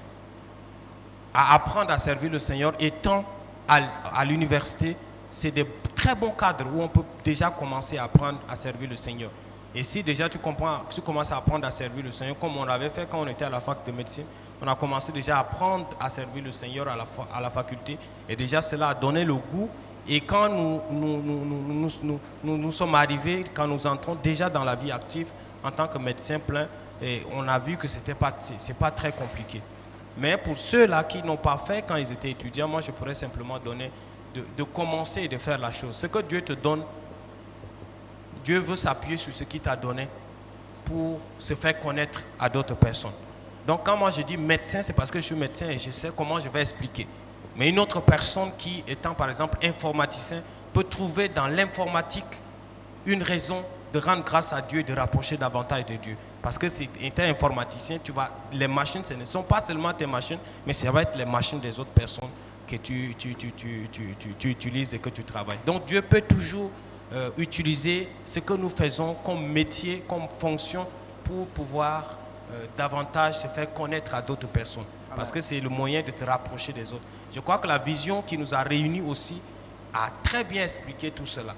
À apprendre à servir le Seigneur, étant à l'université, c'est des très bons cadres où on peut déjà commencer à apprendre à servir le Seigneur. Et si déjà tu commences à apprendre à servir le Seigneur, comme on l'avait fait quand on était à la fac de médecine, on a commencé déjà à apprendre à servir le Seigneur à la faculté. Et déjà cela a donné le goût. Et quand nous sommes arrivés, quand nous entrons déjà dans la vie active en tant que médecin plein, et on a vu que c'est pas très compliqué. Mais pour ceux-là qui n'ont pas fait quand ils étaient étudiants, moi je pourrais simplement donner de commencer et de faire la chose. Ce que Dieu te donne, Dieu veut s'appuyer sur ce qu'il t'a donné pour se faire connaître à d'autres personnes. Donc quand moi je dis médecin, c'est parce que je suis médecin et je sais comment je vais expliquer. Mais une autre personne qui, étant par exemple informaticien, peut trouver dans l'informatique une raison de rendre grâce à Dieu et de rapprocher davantage de Dieu. Parce que si tu es informaticien, les machines, ce ne sont pas seulement tes machines, mais ça va être les machines des autres personnes que tu utilises et que tu travailles. Donc Dieu peut toujours utiliser ce que nous faisons comme métier, comme fonction, pour pouvoir davantage se faire connaître à d'autres personnes. Amen. Parce que c'est le moyen de te rapprocher des autres. Je crois que la vision qui nous a réunis aussi a très bien expliqué tout cela.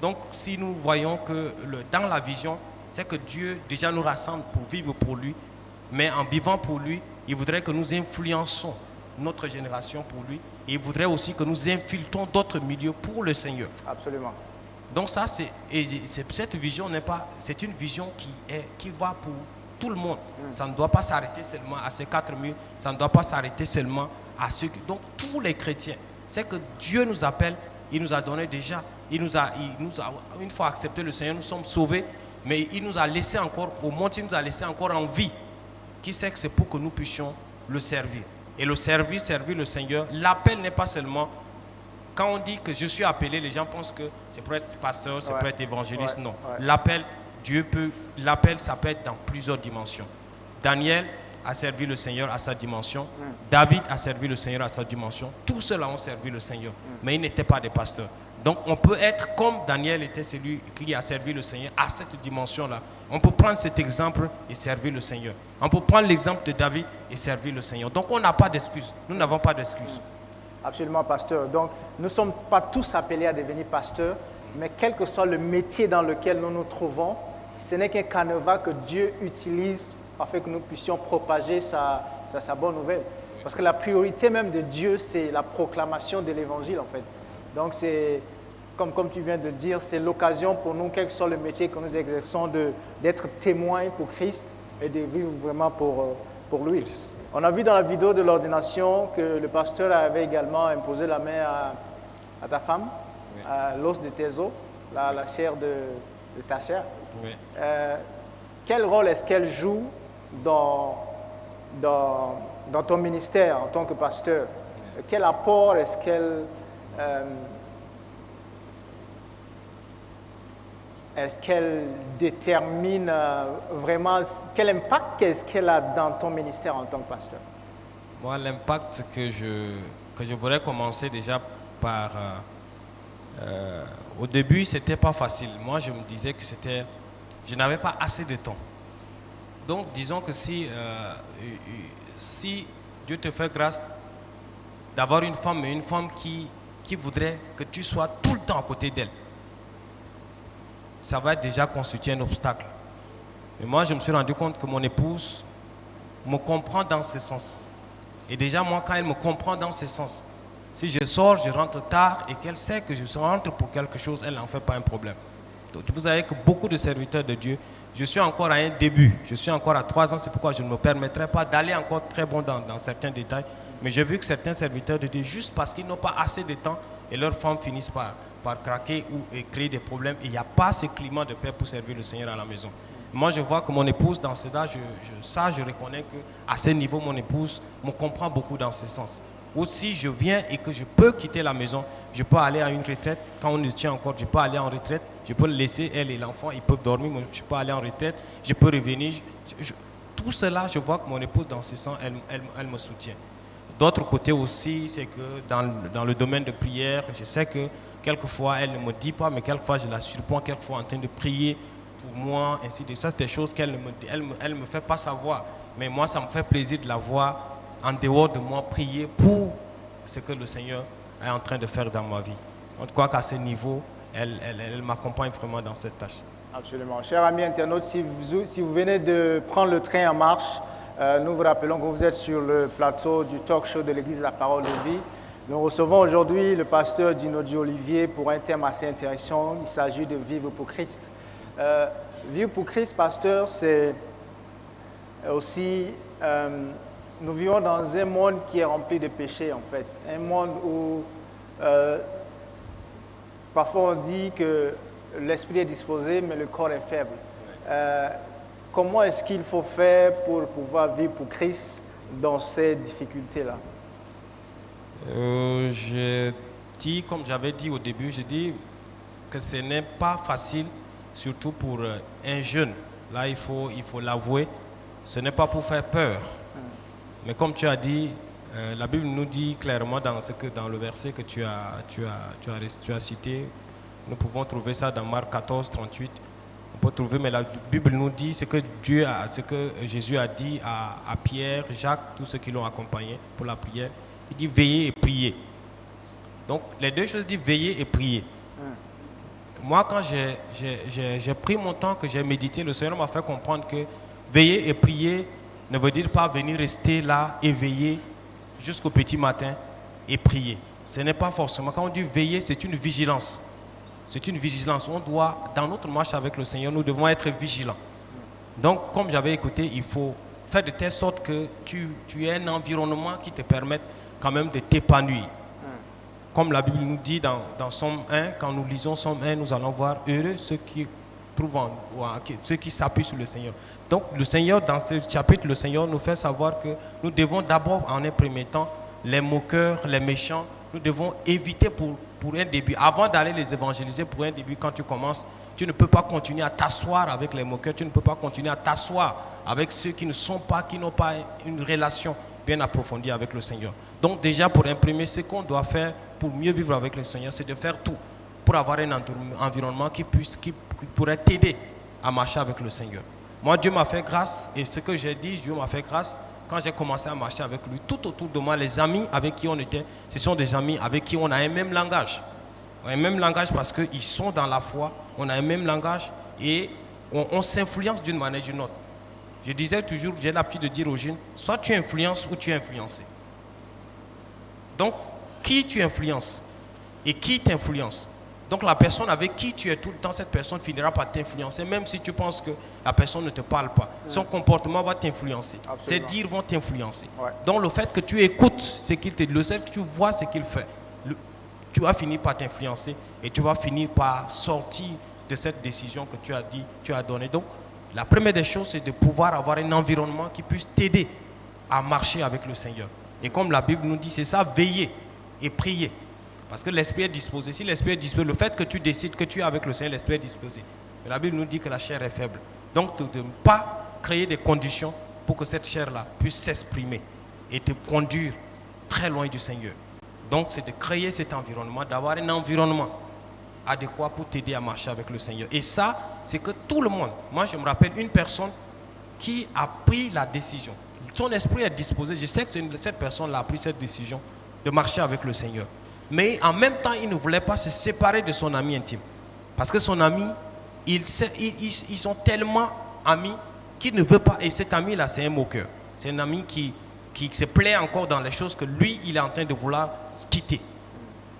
Donc si nous voyons que dans la vision, c'est que Dieu déjà nous rassemble pour vivre pour lui, mais en vivant pour lui, il voudrait que nous influençons notre génération pour lui, et il voudrait aussi que nous infiltrons d'autres milieux pour le Seigneur. Absolument. Donc ça, cette vision n'est pas, c'est une vision qui va pour tout le monde. Ça ne doit pas s'arrêter seulement à ces 4 murs, ça ne doit pas s'arrêter seulement à ceux qui... Donc tous les chrétiens, c'est que Dieu nous appelle, il nous a donné déjà, il nous a une fois accepté le Seigneur, nous sommes sauvés, mais il nous a laissé encore au monde, il nous a laissé encore en vie. Qui sait que c'est pour que nous puissions le servir. Et le servir le Seigneur, l'appel n'est pas seulement... Quand on dit que je suis appelé, les gens pensent que c'est pour être pasteur, c'est pour être évangéliste. Non. L'appel, l'appel, ça peut être dans plusieurs dimensions. Daniel a servi le Seigneur à sa dimension. David a servi le Seigneur à sa dimension. Tous ceux-là ont servi le Seigneur, mais ils n'étaient pas des pasteurs. Donc on peut être comme Daniel était celui qui a servi le Seigneur à cette dimension-là. On peut prendre cet exemple et servir le Seigneur. On peut prendre l'exemple de David et servir le Seigneur. Donc on n'a pas d'excuses. Nous n'avons pas d'excuses. Absolument, pasteur. Donc, nous ne sommes pas tous appelés à devenir pasteurs, mais quel que soit le métier dans lequel nous nous trouvons, ce n'est qu'un canevas que Dieu utilise afin que nous puissions propager sa bonne nouvelle. Parce que la priorité même de Dieu, c'est la proclamation de l'évangile, en fait. Donc, c'est, comme tu viens de dire, c'est l'occasion pour nous, quel que soit le métier que nous exerçons, d'être témoins pour Christ et de vivre vraiment pour lui. On a vu dans la vidéo de l'ordination que le pasteur avait également imposé la main à ta femme, à l'os de tes os, la chair de ta chair. Oui. Quel rôle est-ce qu'elle joue dans ton ministère en tant que pasteur? Quel apport est-ce qu'elle détermine vraiment, quel impact est-ce qu'elle a dans ton ministère en tant que pasteur? Moi, l'impact que je pourrais commencer déjà par... au début, ce n'était pas facile. Moi, je me disais que je n'avais pas assez de temps. Donc, disons que si Dieu te fait grâce d'avoir une femme, mais une femme qui voudrait que tu sois tout le temps à côté d'elle, ça va déjà constituer un obstacle. Et moi, je me suis rendu compte que mon épouse me comprend dans ce sens. Et déjà, moi, quand elle me comprend dans ce sens, si je sors, je rentre tard et qu'elle sait que je rentre pour quelque chose, elle n'en fait pas un problème. Donc, vous savez que beaucoup de serviteurs de Dieu, je suis encore à un début, je suis encore à 3 ans, c'est pourquoi je ne me permettrai pas d'aller encore très bon dans certains détails. Mais j'ai vu que certains serviteurs de Dieu, juste parce qu'ils n'ont pas assez de temps, et leurs femmes finissent par craquer ou créer des problèmes, et il n'y a pas ce climat de paix pour servir le Seigneur à la maison. Moi, je vois que mon épouse, dans cela, je reconnais qu'à ce niveau, mon épouse me comprend beaucoup dans ce sens. Ou si je viens et que je peux quitter la maison, je peux aller à une retraite. Quand on ne tient encore, je peux aller en retraite. Je peux laisser elle et l'enfant, ils peuvent dormir, mais je peux aller en retraite. Je peux revenir. Tout cela, je vois que mon épouse, dans ce sens, elle me soutient. D'autre côté aussi, c'est que dans le domaine de prière, je sais que quelquefois, elle ne me dit pas, mais quelquefois, je la surprends, quelquefois en train de prier pour moi, ainsi de suite. Ça, c'est des choses qu'elle ne me fait pas savoir. Mais moi, ça me fait plaisir de la voir en dehors de moi prier pour ce que le Seigneur est en train de faire dans ma vie. Je crois qu'à ce niveau, elle m'accompagne vraiment dans cette tâche. Absolument. Chers amis internautes, si vous venez de prendre le train en marche, nous vous rappelons que vous êtes sur le plateau du talk show de l'Église de la Parole de Vie. Nous recevons aujourd'hui le pasteur Dinodi Olivier pour un thème assez intéressant. Il s'agit de vivre pour Christ. Vivre pour Christ, pasteur, c'est aussi... nous vivons dans un monde qui est rempli de péchés, en fait. Un monde où parfois on dit que l'esprit est disposé, mais le corps est faible. Comment est-ce qu'il faut faire pour pouvoir vivre pour Christ dans ces difficultés-là? Je dis, comme j'avais dit au début, je dis que ce n'est pas facile, surtout pour un jeune. Là, il faut l'avouer, ce n'est pas pour faire peur. Mais comme tu as dit, la Bible nous dit clairement dans le verset que tu as cité, nous pouvons trouver ça dans Marc 14, 38. On peut trouver, mais la Bible nous dit ce que Jésus a dit à Pierre, Jacques, tous ceux qui l'ont accompagné pour la prière. Il dit veillez et priez. Donc les deux choses disent veillez et priez. Moi, quand j'ai pris mon temps, que j'ai médité, le Seigneur m'a fait comprendre que veiller et prier ne veut dire pas venir rester là, éveillé jusqu'au petit matin et prier. Ce n'est pas forcément. Quand on dit veiller, c'est une vigilance. C'est une vigilance. On doit, dans notre marche avec le Seigneur, nous devons être vigilants. Donc, comme j'avais écouté, il faut faire de telle sorte que tu aies un environnement qui te permette quand même de t'épanouir. Comme la Bible nous dit dans Somme 1, quand nous lisons Somme 1, nous allons voir heureux ceux qui ceux qui s'appuient sur le Seigneur. Donc le Seigneur, dans ce chapitre, le Seigneur nous fait savoir que nous devons d'abord, en un premier temps, les moqueurs, les méchants, nous devons éviter pour un début, avant d'aller les évangéliser, pour un début, quand tu commences, tu ne peux pas continuer à t'asseoir avec les moqueurs, tu ne peux pas continuer à t'asseoir avec ceux qui n'ont pas une relation bien approfondie avec le Seigneur. Donc déjà, pour imprimer, ce qu'on doit faire pour mieux vivre avec le Seigneur, c'est de faire tout pour avoir un environnement qui pourrait t'aider à marcher avec le Seigneur. Moi, Dieu m'a fait grâce, et ce que j'ai dit, Dieu m'a fait grâce quand j'ai commencé à marcher avec lui. Tout autour de moi, les amis avec qui on était, ce sont des amis avec qui on a un même langage. On a un même langage parce qu'ils sont dans la foi, on a un même langage et on s'influence d'une manière ou d'une autre. Je disais toujours, j'ai l'habitude de dire aux jeunes, soit tu influences ou tu es influencé. Donc, qui tu influences et qui t'influence? Donc la personne avec qui tu es tout le temps, cette personne finira par t'influencer, même si tu penses que la personne ne te parle pas. Son comportement va t'influencer. Ses dires vont t'influencer. Ouais. Donc le fait que tu écoutes ce qu'il te dit, le fait que tu vois ce qu'il fait, tu vas finir par t'influencer et tu vas finir par sortir de cette décision que tu as dit, tu as donnée. Donc la première des choses, c'est de pouvoir avoir un environnement qui puisse t'aider à marcher avec le Seigneur. Et comme la Bible nous dit, c'est ça, veiller et prier. Parce que l'esprit est disposé. Si l'esprit est disposé, le fait que tu décides que tu es avec le Seigneur, l'esprit est disposé. Mais la Bible nous dit que la chair est faible. Donc de ne pas créer des conditions pour que cette chair-là puisse s'exprimer et te conduire très loin du Seigneur. Donc c'est de créer cet environnement, d'avoir un environnement adéquat pour t'aider à marcher avec le Seigneur. Et ça, c'est que tout le monde, moi je me rappelle une personne qui a pris la décision. Son esprit est disposé. Je sais que cette personne-là a pris cette décision de marcher avec le Seigneur. Mais en même temps, il ne voulait pas se séparer de son ami intime. Parce que son ami, ils sont tellement amis qu'il ne veut pas. Et cet ami-là, c'est un moqueur. C'est un ami qui se plaît encore dans les choses que lui, il est en train de vouloir quitter.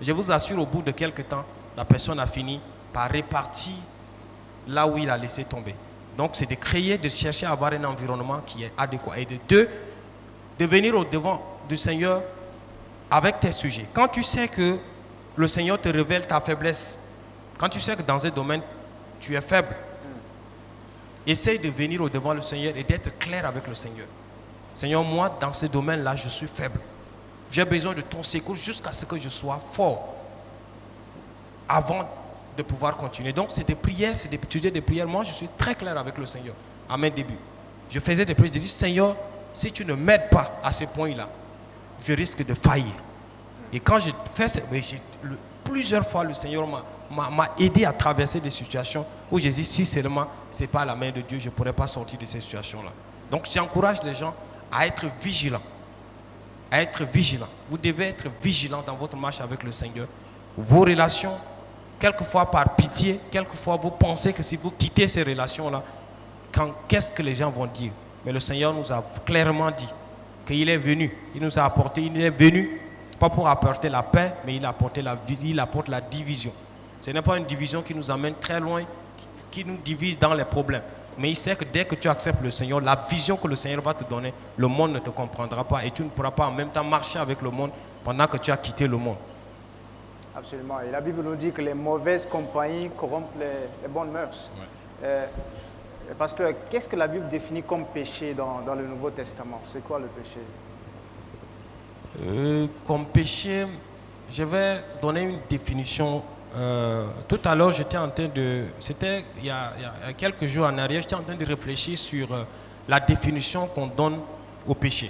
Je vous assure, au bout de quelques temps, la personne a fini par répartir là où il a laissé tomber. Donc, c'est de créer, de chercher à avoir un environnement qui est adéquat. Et de venir au devant du Seigneur avec tes sujets. Quand tu sais que le Seigneur te révèle ta faiblesse, quand tu sais que dans un domaine, tu es faible, essaye de venir au devant du Seigneur et d'être clair avec le Seigneur. Seigneur, moi, dans ce domaine-là, je suis faible. J'ai besoin de ton secours jusqu'à ce que je sois fort avant de pouvoir continuer. Donc, c'est des prières, c'est des sujets de prières. Moi, je suis très clair avec le Seigneur à mes débuts. Je faisais des prières, je dis, Seigneur, si tu ne m'aides pas à ce point-là, je risque de faillir. Et quand je fais ça, plusieurs fois, le Seigneur m'a aidé à traverser des situations où je dis, si seulement ce n'est pas la main de Dieu, je ne pourrais pas sortir de ces situations-là. Donc, j'encourage les gens à être vigilants. À être vigilants. Vous devez être vigilants dans votre marche avec le Seigneur. Vos relations, quelquefois par pitié, quelquefois vous pensez que si vous quittez ces relations-là, qu'est-ce que les gens vont dire? Mais le Seigneur nous a clairement dit qu'il est venu, il nous a apporté, il est venu, pas pour apporter la paix, mais il apporte la division. Ce n'est pas une division qui nous amène très loin, qui nous divise dans les problèmes. Mais il sait que dès que tu acceptes le Seigneur, la vision que le Seigneur va te donner, le monde ne te comprendra pas et tu ne pourras pas en même temps marcher avec le monde pendant que tu as quitté le monde. Absolument. Et la Bible nous dit que les mauvaises compagnies corrompent les bonnes mœurs. Ouais. Pasteur, qu'est-ce que la Bible définit comme péché dans le Nouveau Testament? C'est quoi le péché? Comme péché, je vais donner une définition. Tout à l'heure, j'étais en train de... C'était il y a quelques jours en arrière, j'étais en train de réfléchir sur la définition qu'on donne au péché.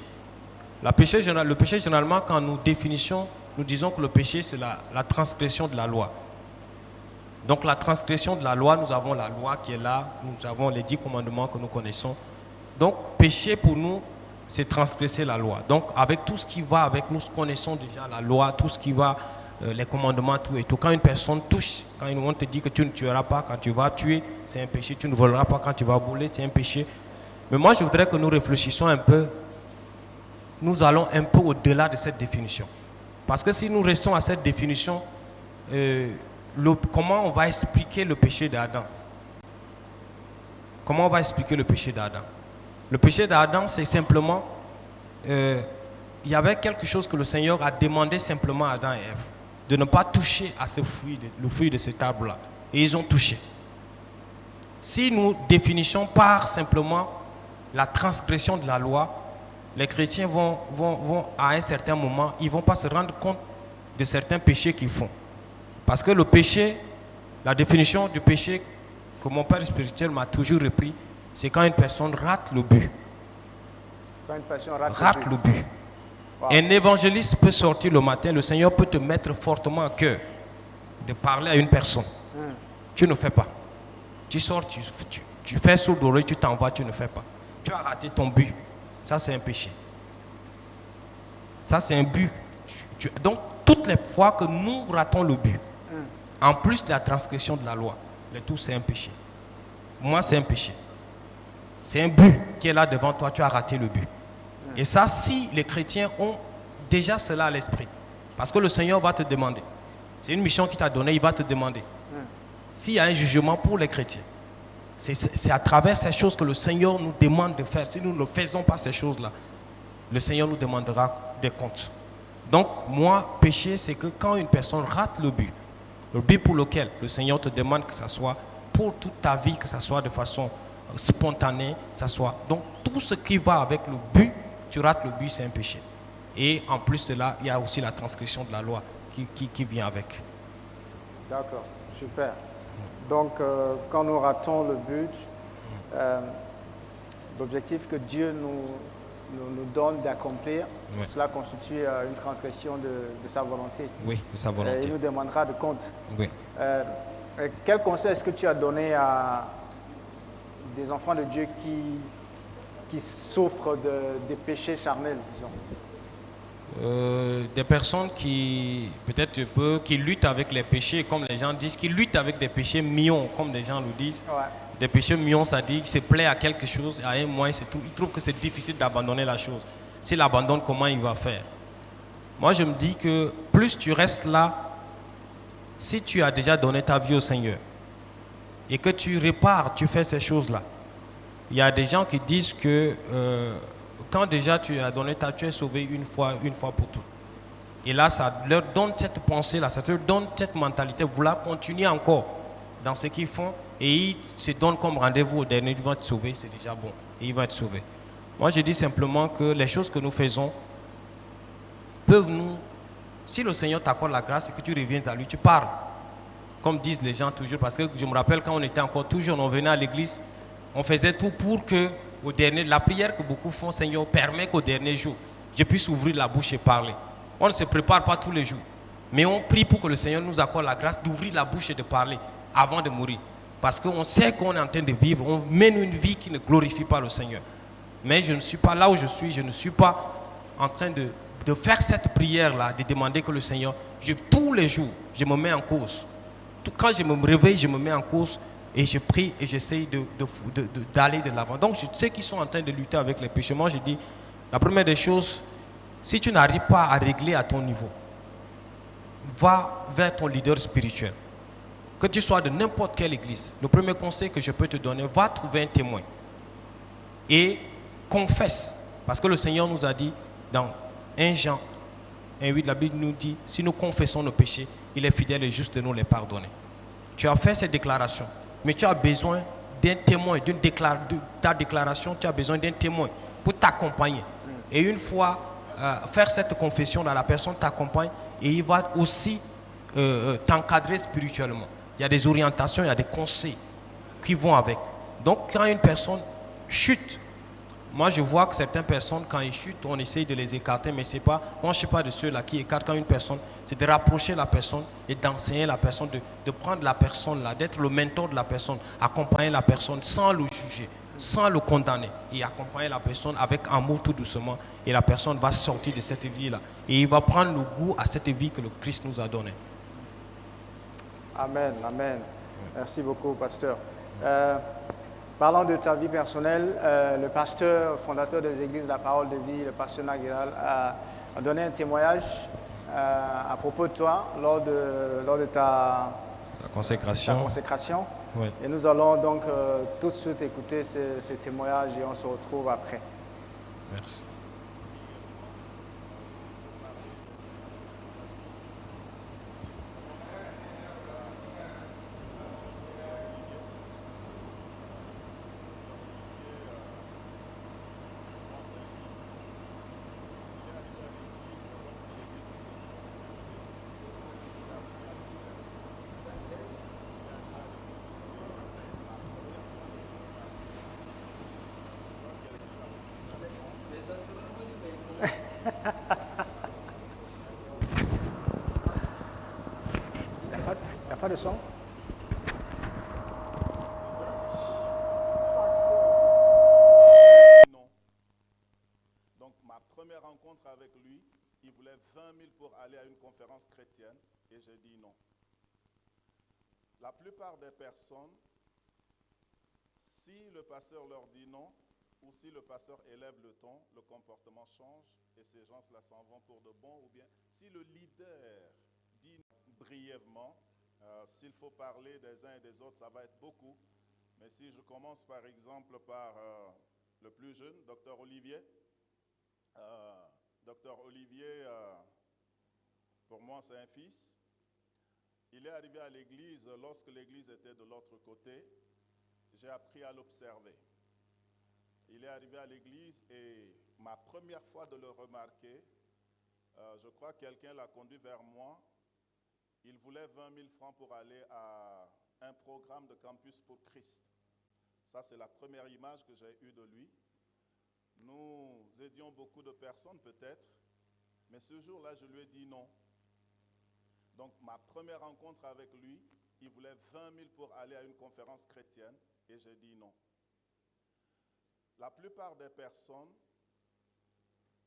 Le péché, généralement, quand nous définissons, nous disons que le péché, c'est la transgression de la loi. Donc la transgression de la loi, nous avons la loi qui est là, nous avons les 10 commandements que nous connaissons. Donc péché pour nous, c'est transgresser la loi. Donc avec tout ce qui va avec, nous connaissons déjà la loi, tout ce qui va, les commandements, tout et tout. Quand une personne touche, quand on te dit que tu ne tueras pas, quand tu vas tuer, c'est un péché. Tu ne voleras pas quand tu vas voler, c'est un péché. Mais moi, je voudrais que nous réfléchissions un peu. Nous allons un peu au-delà de cette définition. Parce que si nous restons à cette définition, comment on va expliquer le péché d'Adam? Comment on va expliquer le péché d'Adam? Le péché d'Adam, c'est simplement, il y avait quelque chose que le Seigneur a demandé simplement à Adam et Ève, de ne pas toucher à ce fruit, le fruit de cet arbre-là. Et ils ont touché. Si nous définissons par simplement la transgression de la loi, les chrétiens vont à un certain moment, ils ne vont pas se rendre compte de certains péchés qu'ils font. Parce que le péché, la définition du péché que mon père spirituel m'a toujours repris, c'est quand une personne rate le but. Quand une personne Rate le but. Wow. Un évangéliste peut sortir le matin, le Seigneur peut te mettre fortement à cœur de parler à une personne. Tu ne fais pas. Tu sors, tu fais sourd d'oreille, tu t'envoies, tu ne fais pas. Tu as raté ton but. Ça, c'est un péché. Ça, c'est un but. Donc, toutes les fois que nous ratons le but, en plus de la transgression de la loi, le tout, c'est un péché. Moi, c'est un péché. C'est un but qui est là devant toi, tu as raté le but. Et ça, si les chrétiens ont déjà cela à l'esprit, parce que le Seigneur va te demander, c'est une mission qu'il t'a donnée, il va te demander. S'il y a un jugement pour les chrétiens, c'est à travers ces choses que le Seigneur nous demande de faire. Si nous ne faisons pas ces choses-là, le Seigneur nous demandera des comptes. Donc, moi, péché, c'est que quand une personne rate le but pour lequel le Seigneur te demande que ça soit pour toute ta vie, que ça soit de façon spontanée, ça soit. Donc, tout ce qui va avec le but, tu rates le but, c'est un péché. Et en plus de cela, il y a aussi la transgression de la loi qui vient avec. D'accord, super. Donc, quand nous ratons le but, l'objectif que Dieu nous donne d'accomplir, cela constitue une transgression de sa volonté. Oui, de sa volonté. Il nous demandera de compte. Oui. Quel conseil est-ce que tu as donné à des enfants de Dieu qui souffrent des péchés charnels, disons? Des personnes qui, peut-être qui luttent avec les péchés, comme les gens disent, qui luttent avec des péchés mignons, comme les gens le disent. Ouais. Des péchés mignons, ça dit qu'il se plaît à quelque chose, à un mois, c'est tout. Il trouve que c'est difficile d'abandonner la chose. S'il abandonne, comment il va faire? Moi, je me dis que plus tu restes là, si tu as déjà donné ta vie au Seigneur et que tu répares, tu fais ces choses-là, il y a des gens qui disent que quand déjà tu as donné tu es sauvé une fois pour toutes. Et là, ça leur donne cette pensée-là, ça leur donne cette mentalité, vouloir continuer encore dans ce qu'ils font, et ils se donnent comme rendez-vous au dernier, ils vont être sauvés, c'est déjà bon, et ils vont être sauvés. Moi, je dis simplement que les choses que nous faisons peuvent nous... Si le Seigneur t'accorde la grâce et que tu reviens à lui, tu parles, comme disent les gens toujours, parce que je me rappelle quand on était encore tout jeune, on venait à l'église, on faisait tout pour que, au dernier, la prière que beaucoup font, Seigneur, permet qu'au dernier jour, je puisse ouvrir la bouche et parler. On ne se prépare pas tous les jours, mais on prie pour que le Seigneur nous accorde la grâce d'ouvrir la bouche et de parler avant de mourir. Parce qu'on sait qu'on est en train de vivre, on mène une vie qui ne glorifie pas le Seigneur. Mais je ne suis pas là où je suis, je ne suis pas en train de faire cette prière-là, de demander que le Seigneur, tous les jours, je me mets en cause. Quand je me réveille, je me mets en cause et je prie et j'essaye d'aller de l'avant. Donc, ceux qui sont en train de lutter avec les péchés, moi je dis, la première des choses, si tu n'arrives pas à régler à ton niveau, va vers ton leader spirituel. Que tu sois de n'importe quelle église, le premier conseil que je peux te donner, va trouver un témoin et confesse. Parce que le Seigneur nous a dit dans 1 Jean 1,8, la Bible nous dit, si nous confessons nos péchés, il est fidèle et juste de nous les pardonner. Tu as fait cette déclaration, mais tu as besoin d'un témoin, ta déclaration, tu as besoin d'un témoin pour t'accompagner. Et une fois faire cette confession, là, la personne t'accompagne et il va aussi t'encadrer spirituellement. Il y a des orientations, il y a des conseils qui vont avec. Donc quand une personne chute, moi je vois que certaines personnes quand ils chutent, on essaye de les écarter, mais c'est pas, moi je ne suis pas de ceux-là qui écartent quand une personne, c'est de rapprocher la personne et d'enseigner la personne, de prendre la personne là, d'être le mentor de la personne, accompagner la personne sans le juger, sans le condamner, et accompagner la personne avec amour tout doucement, et la personne va sortir de cette vie-là, et il va prendre le goût à cette vie que le Christ nous a donnée. Amen, amen. Merci beaucoup, pasteur. Parlant de ta vie personnelle, le pasteur fondateur des églises de la parole de vie, le pasteur Naguiral, a donné un témoignage à propos de toi lors de ta consécration. Oui. Et nous allons donc tout de suite écouter ces témoignages et on se retrouve après. Merci. Il n'y a pas de son? Non. Donc ma première rencontre avec lui, il voulait 20 000 pour aller à une conférence chrétienne et j'ai dit non. La plupart des personnes, si le pasteur leur dit non, ou si le pasteur élève le ton, le comportement change et ces gens-là s'en vont pour de bon, ou bien si le leader dit brièvement, s'il faut parler des uns et des autres, ça va être beaucoup. Mais si je commence par exemple par le plus jeune, Dr Olivier. Dr Olivier, pour moi c'est un fils. Il est arrivé à l'église lorsque l'église était de l'autre côté. J'ai appris à l'observer. Il est arrivé à l'église et ma première fois de le remarquer, je crois que quelqu'un l'a conduit vers moi. Il voulait 20 000 francs pour aller à un programme de Campus pour Christ. Ça, c'est la première image que j'ai eue de lui. Nous aidions beaucoup de personnes peut-être, mais ce jour-là, je lui ai dit non. Donc, ma première rencontre avec lui, il voulait 20 000 pour aller à une conférence chrétienne et j'ai dit non. La plupart des personnes,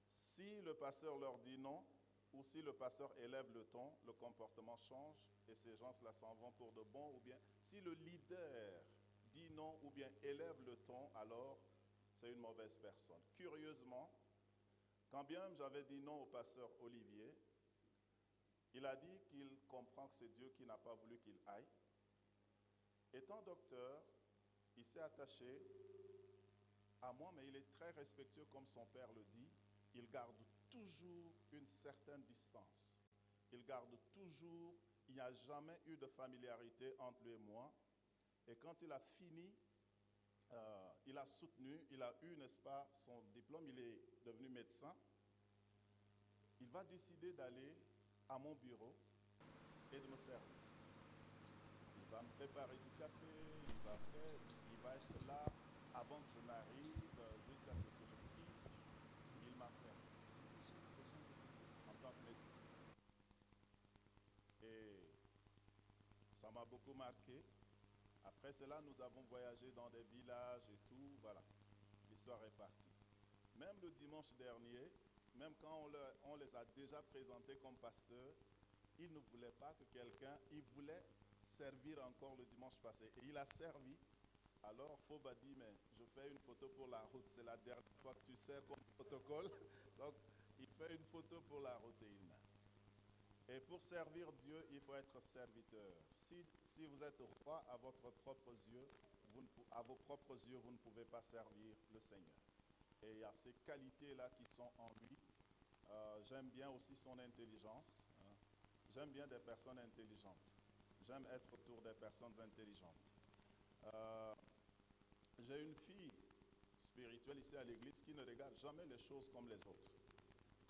si le pasteur leur dit non, ou si le pasteur élève le ton, le comportement change et ces gens-là s'en vont pour de bon, ou bien si le leader dit non ou bien élève le ton, alors c'est une mauvaise personne. Curieusement, quand bien j'avais dit non au pasteur Olivier, il a dit qu'il comprend que c'est Dieu qui n'a pas voulu qu'il aille. Étant docteur, il s'est attaché à moi, mais il est très respectueux comme son père le dit. Il garde toujours une certaine distance. Il garde toujours, il n'y a jamais eu de familiarité entre lui et moi. Et quand il a fini, il a soutenu, il a eu, n'est-ce pas, son diplôme, il est devenu médecin. Il va décider d'aller à mon bureau et de me servir. Il va me préparer du café, il va être là avant que je n'arrive, jusqu'à ce que je quitte. Il m'a servi en tant que médecin. Et ça m'a beaucoup marqué. Après cela, nous avons voyagé dans des villages et tout, voilà, l'histoire est partie. Même le dimanche dernier, même quand on les a déjà présentés comme pasteurs, ils ne voulaient pas que quelqu'un, ils voulaient servir encore le dimanche passé. Et il a servi. Alors, Foba dit, mais je fais une photo pour la route, c'est la dernière fois que tu sers comme protocole. Donc, il fait une photo pour la route et il met. Et pour servir Dieu, il faut être serviteur. Si vous êtes roi à vos propres yeux, vous ne pouvez pas servir le Seigneur. Et il y a ces qualités-là qui sont en lui. J'aime bien aussi son intelligence. J'aime bien des personnes intelligentes. J'aime être autour des personnes intelligentes. J'ai une fille spirituelle ici à l'église qui ne regarde jamais les choses comme les autres.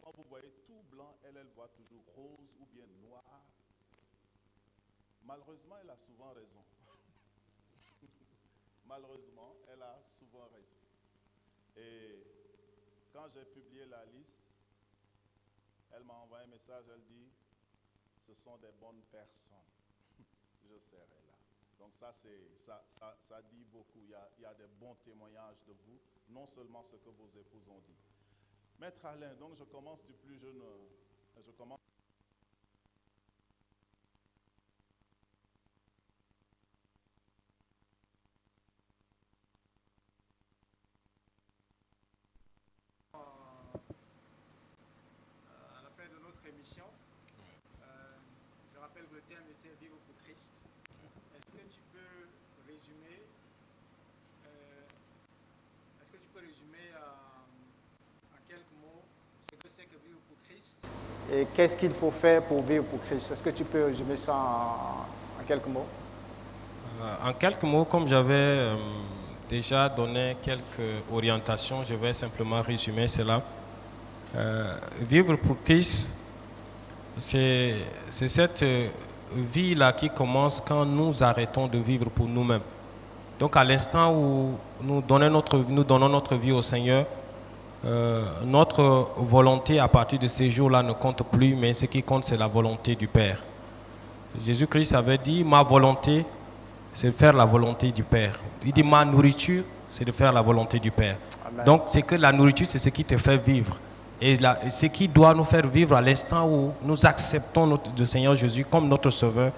Quand vous voyez tout blanc, elle voit toujours rose ou bien noir. Malheureusement, elle a souvent raison. Malheureusement, elle a souvent raison. Et quand j'ai publié la liste, elle m'a envoyé un message, elle dit, ce sont des bonnes personnes. Je serai là. Donc ça dit beaucoup. Il y a des bons témoignages de vous, non seulement ce que vos épouses ont dit. Maître Alain, donc je commence du plus jeune, je commence. À la fin de notre émission, je rappelle que le thème était Vivre pour Christ. Est-ce que tu peux résumer en quelques mots ce que c'est que vivre pour Christ et qu'est-ce qu'il faut faire pour vivre pour Christ? Est-ce que tu peux résumer ça en quelques mots? En quelques mots, comme j'avais déjà donné quelques orientations, je vais simplement résumer cela. Vivre pour Christ, c'est cette vie-là qui commence quand nous arrêtons de vivre pour nous-mêmes. Donc à l'instant où nous donnons notre vie au Seigneur, notre volonté à partir de ces jours-là ne compte plus, mais ce qui compte, c'est la volonté du Père. Jésus-Christ avait dit, ma volonté, c'est de faire la volonté du Père. Il dit, ma nourriture, c'est de faire la volonté du Père. Amen. Donc, c'est que la nourriture, c'est ce qui te fait vivre. Et ce qui doit nous faire vivre à l'instant où nous acceptons le Seigneur Jésus comme notre Sauveur,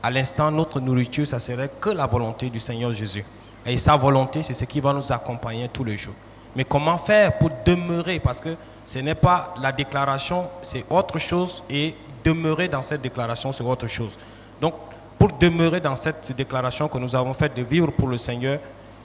à l'instant, notre nourriture, ça serait que la volonté du Seigneur Jésus. Et sa volonté, c'est ce qui va nous accompagner tous les jours. Mais comment faire pour demeurer? Parce que ce n'est pas la déclaration, c'est autre chose. Et demeurer dans cette déclaration, c'est autre chose. Donc, pour demeurer dans cette déclaration que nous avons faite de vivre pour le Seigneur,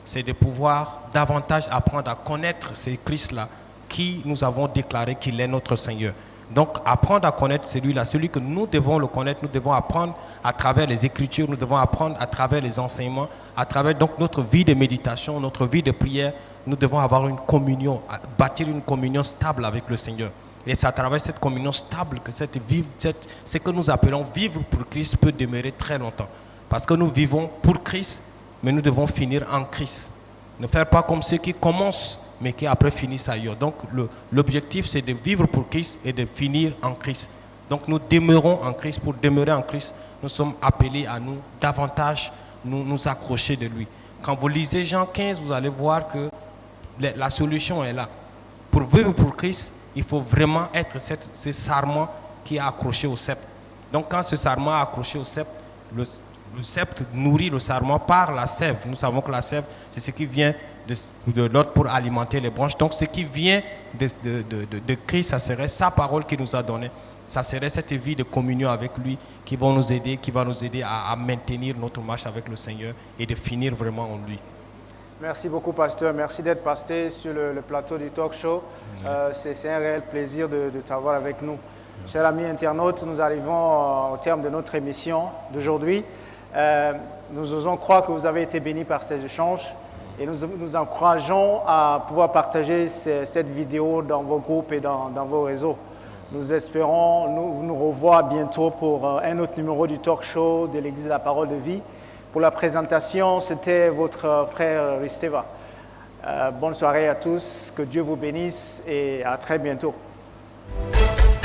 c'est de pouvoir davantage apprendre à connaître ce Christ-là qui nous avons déclaré qu'il est notre Seigneur. Donc, apprendre à connaître celui-là, celui que nous devons le connaître, nous devons apprendre à travers les Écritures, nous devons apprendre à travers les enseignements, à travers donc notre vie de méditation, notre vie de prière. Nous devons avoir une communion, bâtir une communion stable avec le Seigneur. Et c'est à travers cette communion stable que ce que nous appelons vivre pour Christ peut demeurer très longtemps. Parce que nous vivons pour Christ, mais nous devons finir en Christ. Ne faire pas comme ceux qui commencent, mais qui après finissent ailleurs. Donc l'objectif, c'est de vivre pour Christ et de finir en Christ. Donc nous demeurons en Christ. Pour demeurer en Christ, nous sommes appelés à nous davantage nous accrocher de lui. Quand vous lisez Jean 15, vous allez voir que la solution est là. Pour vivre pour Christ, il faut vraiment être ce sarment qui est accroché au sceptre. Donc quand ce sarment est accroché au sceptre, le sceptre nourrit le sarment par la sève. Nous savons que la sève, c'est ce qui vient de l'autre pour alimenter les branches. Donc ce qui vient de Christ, ça serait sa parole qu'il nous a donnée. Ça serait cette vie de communion avec lui qui va nous aider à maintenir notre marche avec le Seigneur et de finir vraiment en lui. Merci beaucoup, pasteur. Merci d'être passé sur le plateau du talk show. C'est un réel plaisir de t'avoir avec nous. Merci. Chers amis internautes, nous arrivons au terme de notre émission d'aujourd'hui. Nous osons croire que vous avez été bénis par ces échanges et nous encourageons à pouvoir partager cette vidéo dans vos groupes et dans vos réseaux. Nous espérons nous revoir bientôt pour un autre numéro du talk show de l'Église de la Parole de Vie. Pour la présentation, c'était votre frère Risteva. Bonne soirée à tous, que Dieu vous bénisse et à très bientôt. Merci.